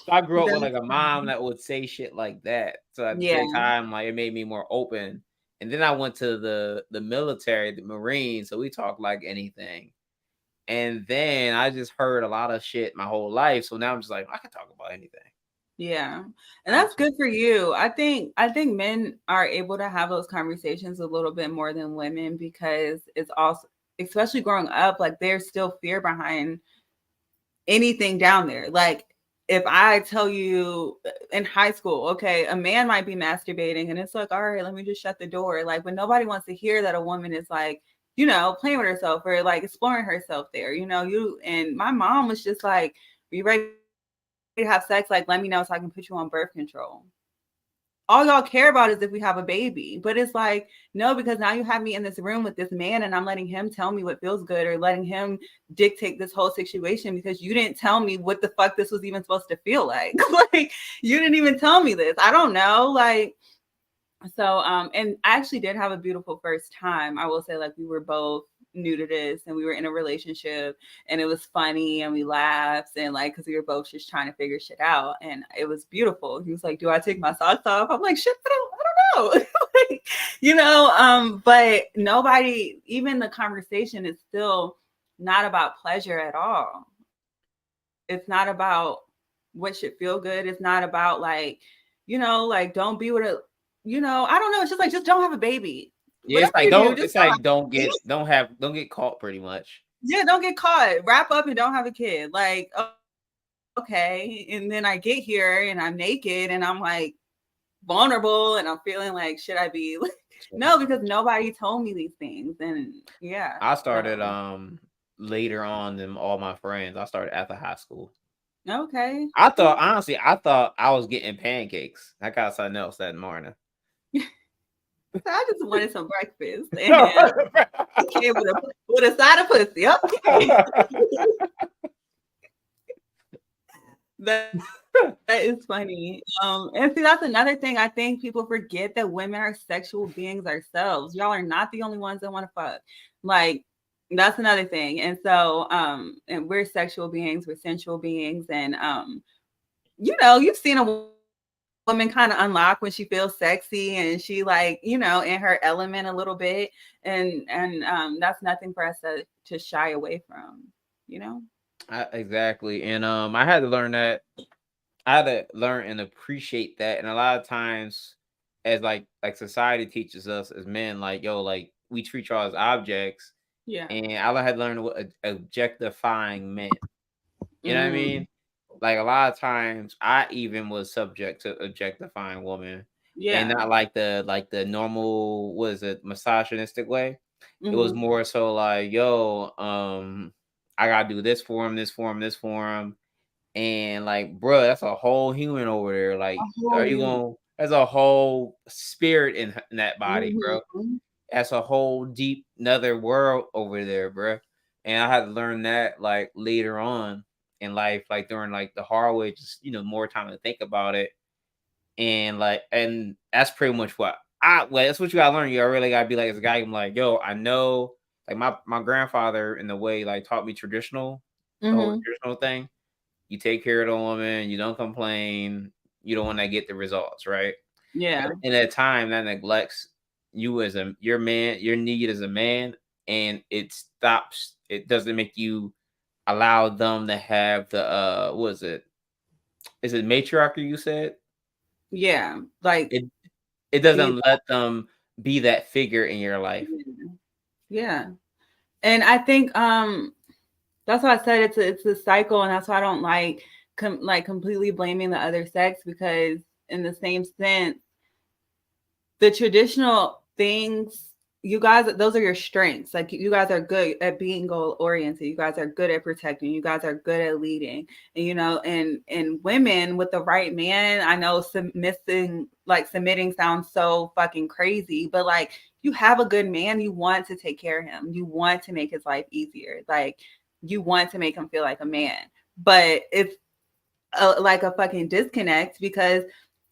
So I grew up with That's like a mom funny. that would say shit like that. So at the Yeah. same time, like it made me more open And then I went to the military, the Marines, so we talk like anything. And then I just heard a lot of shit my whole life, so now I'm just like, I can talk about anything. Yeah. And that's Absolutely. good for you. I think men are able to have those conversations a little bit more than women because it's also, especially growing up, like there's still fear behind anything down there. Like if I tell you in high school, okay, a man might be masturbating and it's like, all right, let me just shut the door. Like when nobody wants to hear that a woman is like, playing with herself or like exploring herself there, and my mom was just like, are you ready to have sex? Like, let me know so I can put you on birth control. All y'all care about is if we have a baby. But it's like, no, because now you have me in this room with this man and I'm letting him tell me what feels good or letting him dictate this whole situation because you didn't tell me what the fuck this was even supposed to feel like. Like, you didn't even tell me this. I don't know. Like, so and I actually did have a beautiful first time. I will say, like, we were both new to this and we were in a relationship and it was funny and we laughed and like because we were both just trying to figure shit out and it was beautiful. He was like, do I take my socks off? I'm like, shit, I don't know. Like, but nobody, even the conversation is still not about pleasure at all. It's not about what should feel good. It's not about like, like don't be with a, I don't know. It's just like, just don't have a baby. Yeah, it's Whatever like you do, don't. just It's like don't get caught. Pretty much. yeah, don't get caught. Wrap up and don't have a kid. Like, okay. And then I get here and I'm naked and I'm like vulnerable and I'm feeling like, should I be? No, because nobody told me these things. And yeah. I started So later on than all my friends. I started after high school. okay. I thought I was getting pancakes. I got something else that morning. I just wanted some breakfast and okay with a side of pussy. Okay. That is funny. And see, that's another thing. I think people forget that women are sexual beings ourselves. Y'all are not the only ones that want to fuck. Like, that's another thing. And so, and we're sexual beings, we're sensual beings, and you've seen a woman kind of unlock when she feels sexy and she like, in her element a little bit. And that's nothing for us to shy away from, you know? Exactly, and I had to learn that. I had to learn and appreciate that. And a lot of times, as like society teaches us as men, like yo, like we treat y'all as objects, Yeah. and I had to learn what objectifying meant. You know what I Mm, mean? Like a lot of times, I even was subject to objectifying women, and yeah. not like the normal, what is it, misogynistic way. It was Hmm. more so like, yo, I gotta do this for him, this for him, this for him, and like, bro, that's a whole human over there. A Like, are whole you human. going? There's a whole spirit in that body, bro. Mhm. That's a whole deep another world over there, bro. And I had to learn that like later on in life, like during like the hard way, just more time to think about it. And that's pretty much that's what you gotta learn. You really gotta be like as a guy, I'm like, yo, I know like my grandfather in the way like taught me the whole Mhm. traditional thing. You take care of the woman, you don't complain, you don't want to get the results, right? Yeah. In that time that neglects you as your man, your need as a man, and it doesn't make you allow them to have the what is it matriarchy you said? Yeah. Like It it be doesn't let them be that figure in your life. yeah. And I think that's why I said it's a cycle, and that's why I don't like like completely blaming the other sex because in the same sense the traditional things, you guys, those are your strengths. Like you guys are good at being goal oriented. You guys are good at protecting. You guys are good at leading. And and women with the right man, I know submitting sounds so fucking crazy, but like you have a good man, you want to take care of him. You want to make his life easier. Like you want to make him feel like a man. But it's like a fucking disconnect because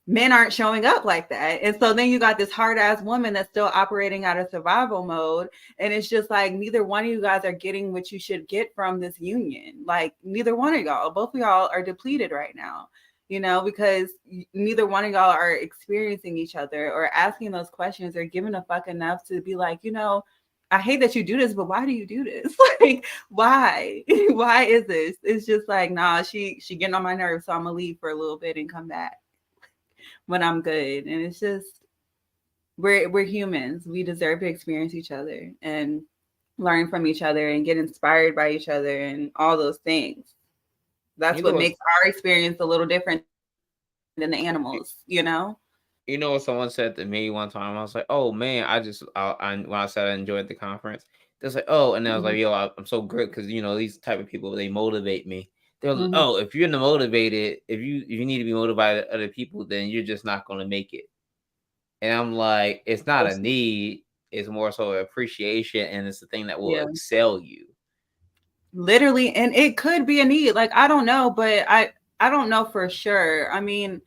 men aren't showing up like that. And so then you got this hard ass woman that's still operating out of survival mode. And it's just like neither one of you guys are getting what you should get from this union. Like neither one of y'all, both of y'all are depleted right now. because neither one of y'all are experiencing each other or asking those questions or giving a fuck enough to be like, I hate that you do this, but why do you do this? Like, why? Why is this? It's just like, nah, she getting on my nerves, so I'm gonna leave for a little bit and come back when I'm good. And it's just we're humans. We deserve to experience each other and learn from each other and get inspired by each other and all those things. You That's know what what's makes our experience a little different than the animals. you know what someone said to me one time? I was like, "Oh man, when I said I enjoyed the conference, they was like, oh," and I was Mhm. like, "Yo, I'm so good because these type of people they motivate me." They're like, Mhm. "Oh, if you're not motivated, if you need to be motivated by other people, then you're just not gonna make it." And I'm like, it's not a need; it's more so appreciation, and it's the thing that will Yeah. excel you. Literally, and it could be a need. Like, I don't know, but I don't know for sure. I mean,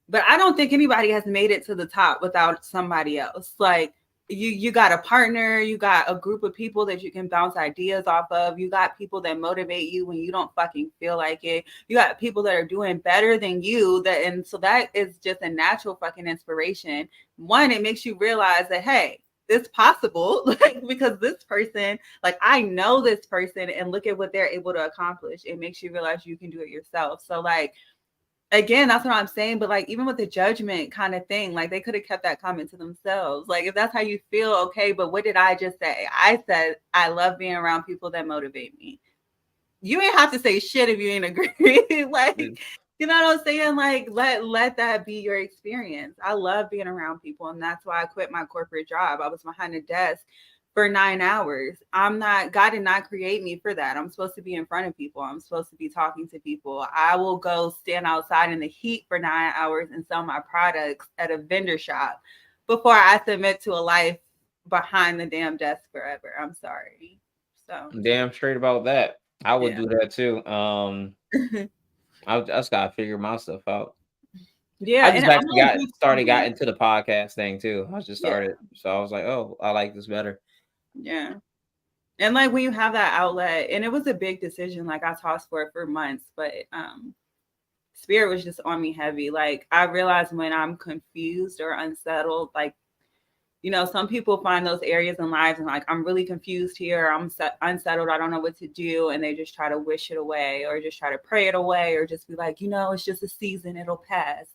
but I don't think anybody has made it to the top without somebody else. Like, you got a partner, you got a group of people that you can bounce ideas off of. You got people that motivate you when you don't fucking feel like it. You got people that are doing better than you, and so that is just a natural fucking inspiration. One, it makes you realize that, hey, it's possible, like, because this person, like, I know this person and look at what they're able to accomplish. It makes you realize you can do it yourself. So, like, again, that's what I'm saying. But like, even with the judgment kind of thing, like, they could have kept that comment to themselves. Like, if that's how you feel, okay, but what did I just say? I said I love being around people that motivate me. You ain't have to say shit if you ain't agree. Like, Mm. you know what I'm saying? Like, let that be your experience. I love being around people, and that's why I quit my corporate job. I was behind a desk for 9 hours. God did not create me for that. I'm supposed to be in front of people. I'm supposed to be talking to people. I will go stand outside in the heat for 9 hours and sell my products at a vendor shop before I submit to a life behind the damn desk forever. I'm sorry. So, Damn straight about that. I would yeah. do that too. I just gotta figure my stuff out. I Yeah, and just I'm actually gonna do got something. into the podcast thing too. I just Yeah, started, so I was like, "Oh, I like this better." yeah. And like, when you have that outlet, and it was a big decision. Like, I tossed for it for months, but spirit was just on me heavy. Like, I realized when I'm confused or unsettled, like, some people find those areas in lives and like, I'm really confused here. I'm unsettled. I don't know what to do. And they just try to wish it away or just try to pray it away or just be like, it's just a season. It'll pass.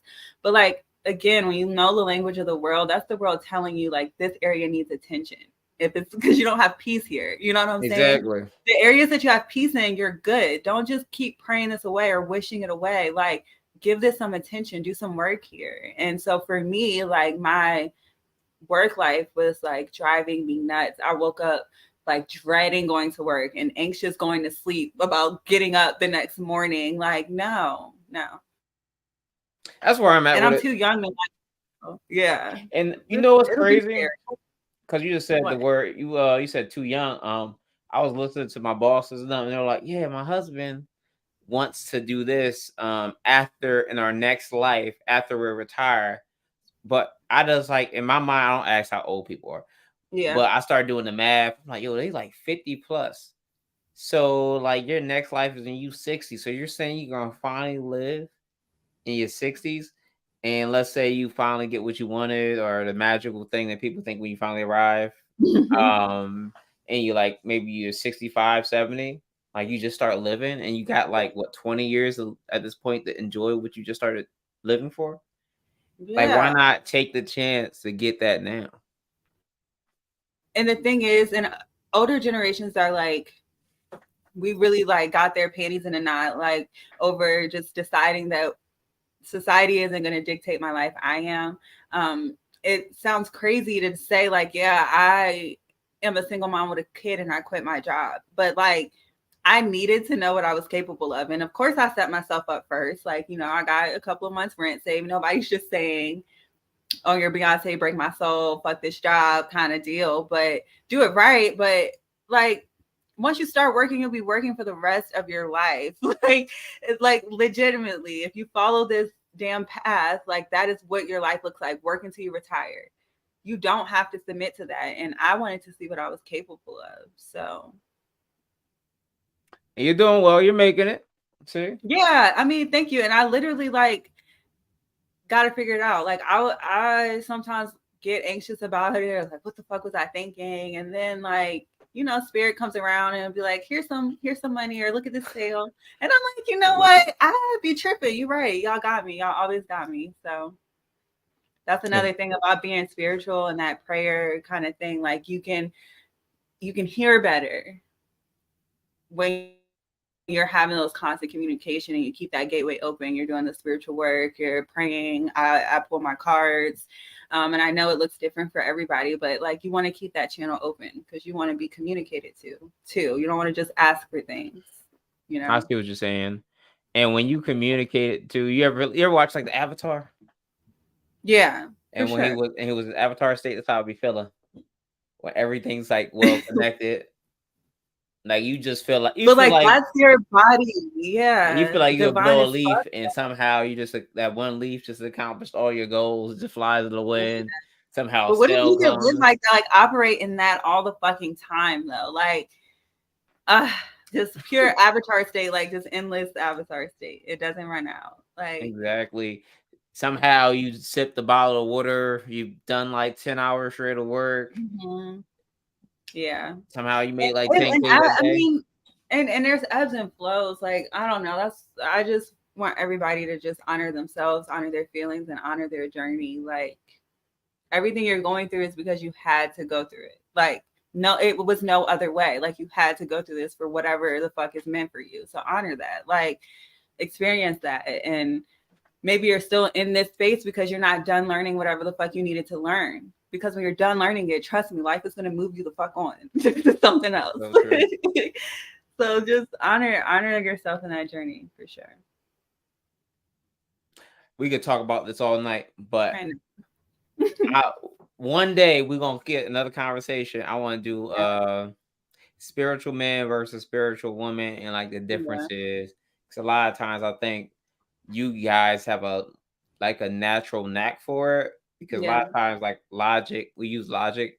But like, again, when you know the language of the world, that's the world telling you like this area needs attention. If it's because you don't have peace here, you know what I'm saying? Exactly. The areas that you have peace in, you're good. Don't just keep praying this away or wishing it away. Like, give this some attention, do some work here. And so for me, like, my work life was like driving me nuts. I woke up like dreading going to work and anxious going to sleep about getting up the next morning. Like, no, no. That's where I'm at And with I'm it. too young to yeah. And you know what's It'll be crazy? scary. Because you just said the What? word you said too young. I was listening to my bosses and them, and they're like, "Yeah, my husband wants to do this after in our next life after we retire." But I just like in my mind, I don't ask how old people are. Yeah. But I started doing the math. I'm like, yo, they like 50 plus. So like your next life is in you 60. So you're saying you're gonna finally live in your 60s, and let's say you finally get what you wanted or the magical thing that people think when you finally arrive. Um, and you like maybe you're 65, 70, like you just start living and you got like what 20 years at this point to enjoy what you just started living for. Like, why Yeah. not take the chance to get that now? And the thing is, and older generations are like, we really like got their panties in a knot, like, over just deciding that society isn't going to dictate my life. I am. It sounds crazy to say, like, yeah, I am a single mom with a kid and I quit my job. But like, I needed to know what I was capable of. And of course, I set myself up first. Like, I got a couple of months rent saved. Nobody's just saying, oh, you're Beyonce, break my soul, fuck this job kind of deal. But do it right. But like, once you start working, you'll be working for the rest of your life. Like, it's like, legitimately, if you follow this damn path, like, that is what your life looks like, working till you retire. You don't have to submit to that. And I wanted to see what I was capable of. So And you're doing well, you're making it. See? yeah, I mean, thank you. And I literally, like, got to figure it out. Like I sometimes get anxious about it. Like, what the fuck was I thinking? And then like, spirit comes around and be like, here's some money, or look at this sale. And I'm like, you know what? I be tripping. You're right. Y'all got me. Y'all always got me. So that's Yeah. another thing about being spiritual and that prayer kind of thing. Like you can hear better when you're having those constant communication and you keep that gateway open. You're doing the spiritual work, you're praying. I pull my cards. And I know it looks different for everybody, but like you want to keep that channel open because you want to be communicated to. You don't want to just ask for things, you I know? see what you're saying. And when you communicate it to, you ever watch like the Avatar? Yeah, for And when sure. he was in Avatar state, that's how I be feeling. When everything's like well connected, like you But feel like like that's your body. you Yeah. feel like you would Divine blow a as leaf, fuck. and somehow you just that one leaf just accomplished all your goals. It just flies in the wind. Somehow a But what if cell you could live comes. like that, like operate in that all the fucking time though? Like uh just pure avatar state, like just endless avatar state. It doesn't run out. Like Exactly. Somehow you sip the bottle of water. You've done like 10 hours straight of work. mhm, yeah. Somehow you made like And, 10K that I day. mean, and there's ebbs and flows. Like I don't know. I just want everybody to just honor themselves, honor their feelings, and honor their journey. Like everything you're going through is because you had to go through it. Like no, it was no other way. Like you had to go through this for whatever the fuck is meant for you. So honor that. Like experience that. And maybe you're still in this space because you're not done learning whatever the fuck you needed to learn. Because when you're done learning it, trust me, life is gonna move you the fuck on to something else. So true. So just honor yourself in that journey for sure. We could talk about this all night, but And I, one day we're gonna get another conversation. I want to do yeah, spiritual man versus spiritual woman and like the yeah, differences. Because a lot of times I think you guys have a natural knack for it. Because a lot yeah. of times like logic, we use logic,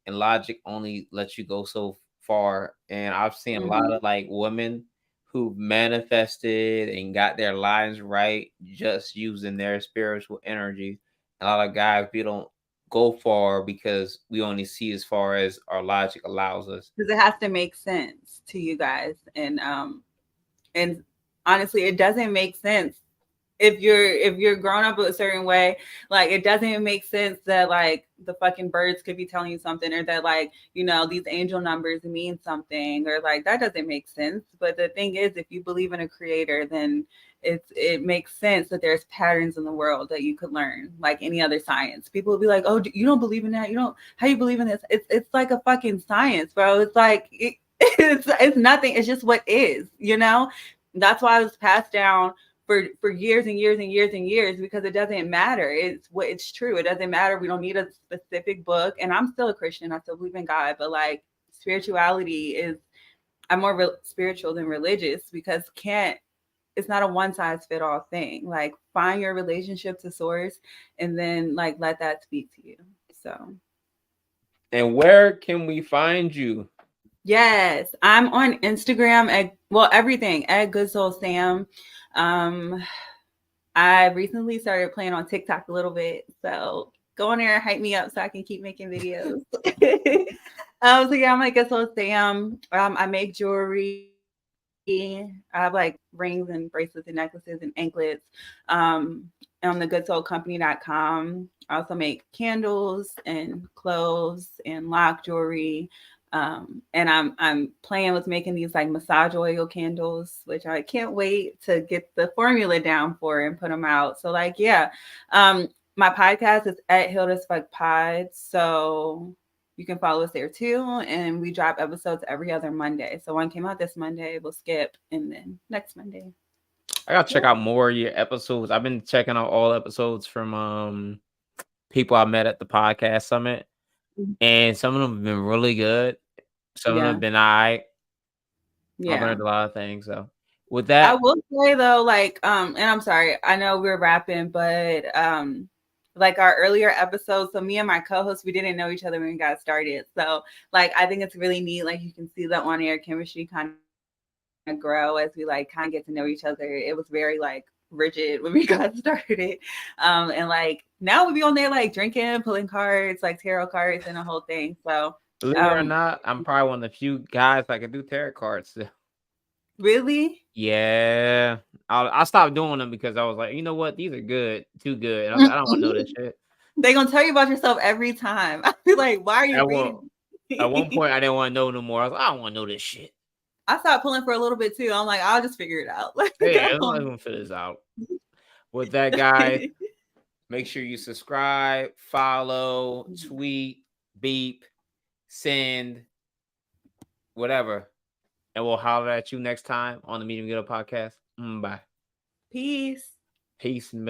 and logic only lets you go so far. And I've seen a lot Mm-hmm. of like women who manifested and got their lives right just using their spiritual energy. A lot of guys, we don't go far because we only see as far as our logic allows us. Because it has to make sense to you guys. And honestly, it doesn't make sense if you're grown up a certain way. Like it doesn't make sense that like the fucking birds could be telling you something, or that like these angel numbers mean something, or like that doesn't make sense. But the thing is, if you believe in a creator, then it makes sense that there's patterns in the world that you could learn, like any other science. People will be like, oh, you don't believe in that, you don't, how you believe in this? It's like a fucking science, bro. It's like it's nothing. It's just what is. That's why it was passed down for years and years and years and years, because it doesn't matter. It's true. It doesn't matter. We don't need a specific book. And I'm still a Christian. I still believe in God, but like spirituality is, I'm more spiritual than religious, because can't it's not a one size fit all thing. Like find your relationship to source, and then like let that speak to you. So And where can we find you? yes, I'm on Instagram at, well, everything at Good Soul Sam. Um, I recently started playing on TikTok a little bit, so go on there and hype me up so I can keep making videos. So yeah, I'm like Good Soul Sam. I make jewelry. I have like rings and bracelets and necklaces and anklets. On the goodsoulcompany.com. I also make candles and clothes and lock jewelry. And I'm playing with making these like massage oil candles, which I can't wait to get the formula down for and put them out. So like, yeah. My podcast is at Hilda's Fuck Pod. So you can follow us there too. And we drop episodes every other Monday. So one came out this Monday, we'll skip, and then next Monday. I gotta check Yeah. out more of your episodes. I've been checking out all episodes from people I met at the podcast summit, and some of them have been really good. Some of them Yeah. have been I. I Yeah. learned a lot of things. So with I that, will say though, like, and I'm sorry, I know we're rapping, but like our earlier episodes, so me and my co-host, we didn't know each other when we got started. So like I think it's really neat. Like you can see the on-air chemistry kind of grow as we like kind of get to know each other. It was very like rigid when we got started. And like now we be on there like drinking, pulling cards, like tarot cards and the whole thing. So Believe it or not, I'm probably one of the few guys that can do tarot cards. really? Yeah, I stopped doing them because I was like, you know what, these are good, too good. And I was like, I don't want to know this shit. They gonna tell you about yourself every time. I feel like, why are you At one reading? at one point, I didn't want to know no more. I was like, I don't want to know this shit. I stopped pulling for a little bit too. I'm like, I'll just figure it out. Like, Yeah, I I'm not don't- gonna figure this out. With that, guys, make sure you subscribe, follow, tweet, beep, send, whatever. And we'll holler at you next time on the Medium Ghetto Podcast. Bye. Peace. Peace in the middle.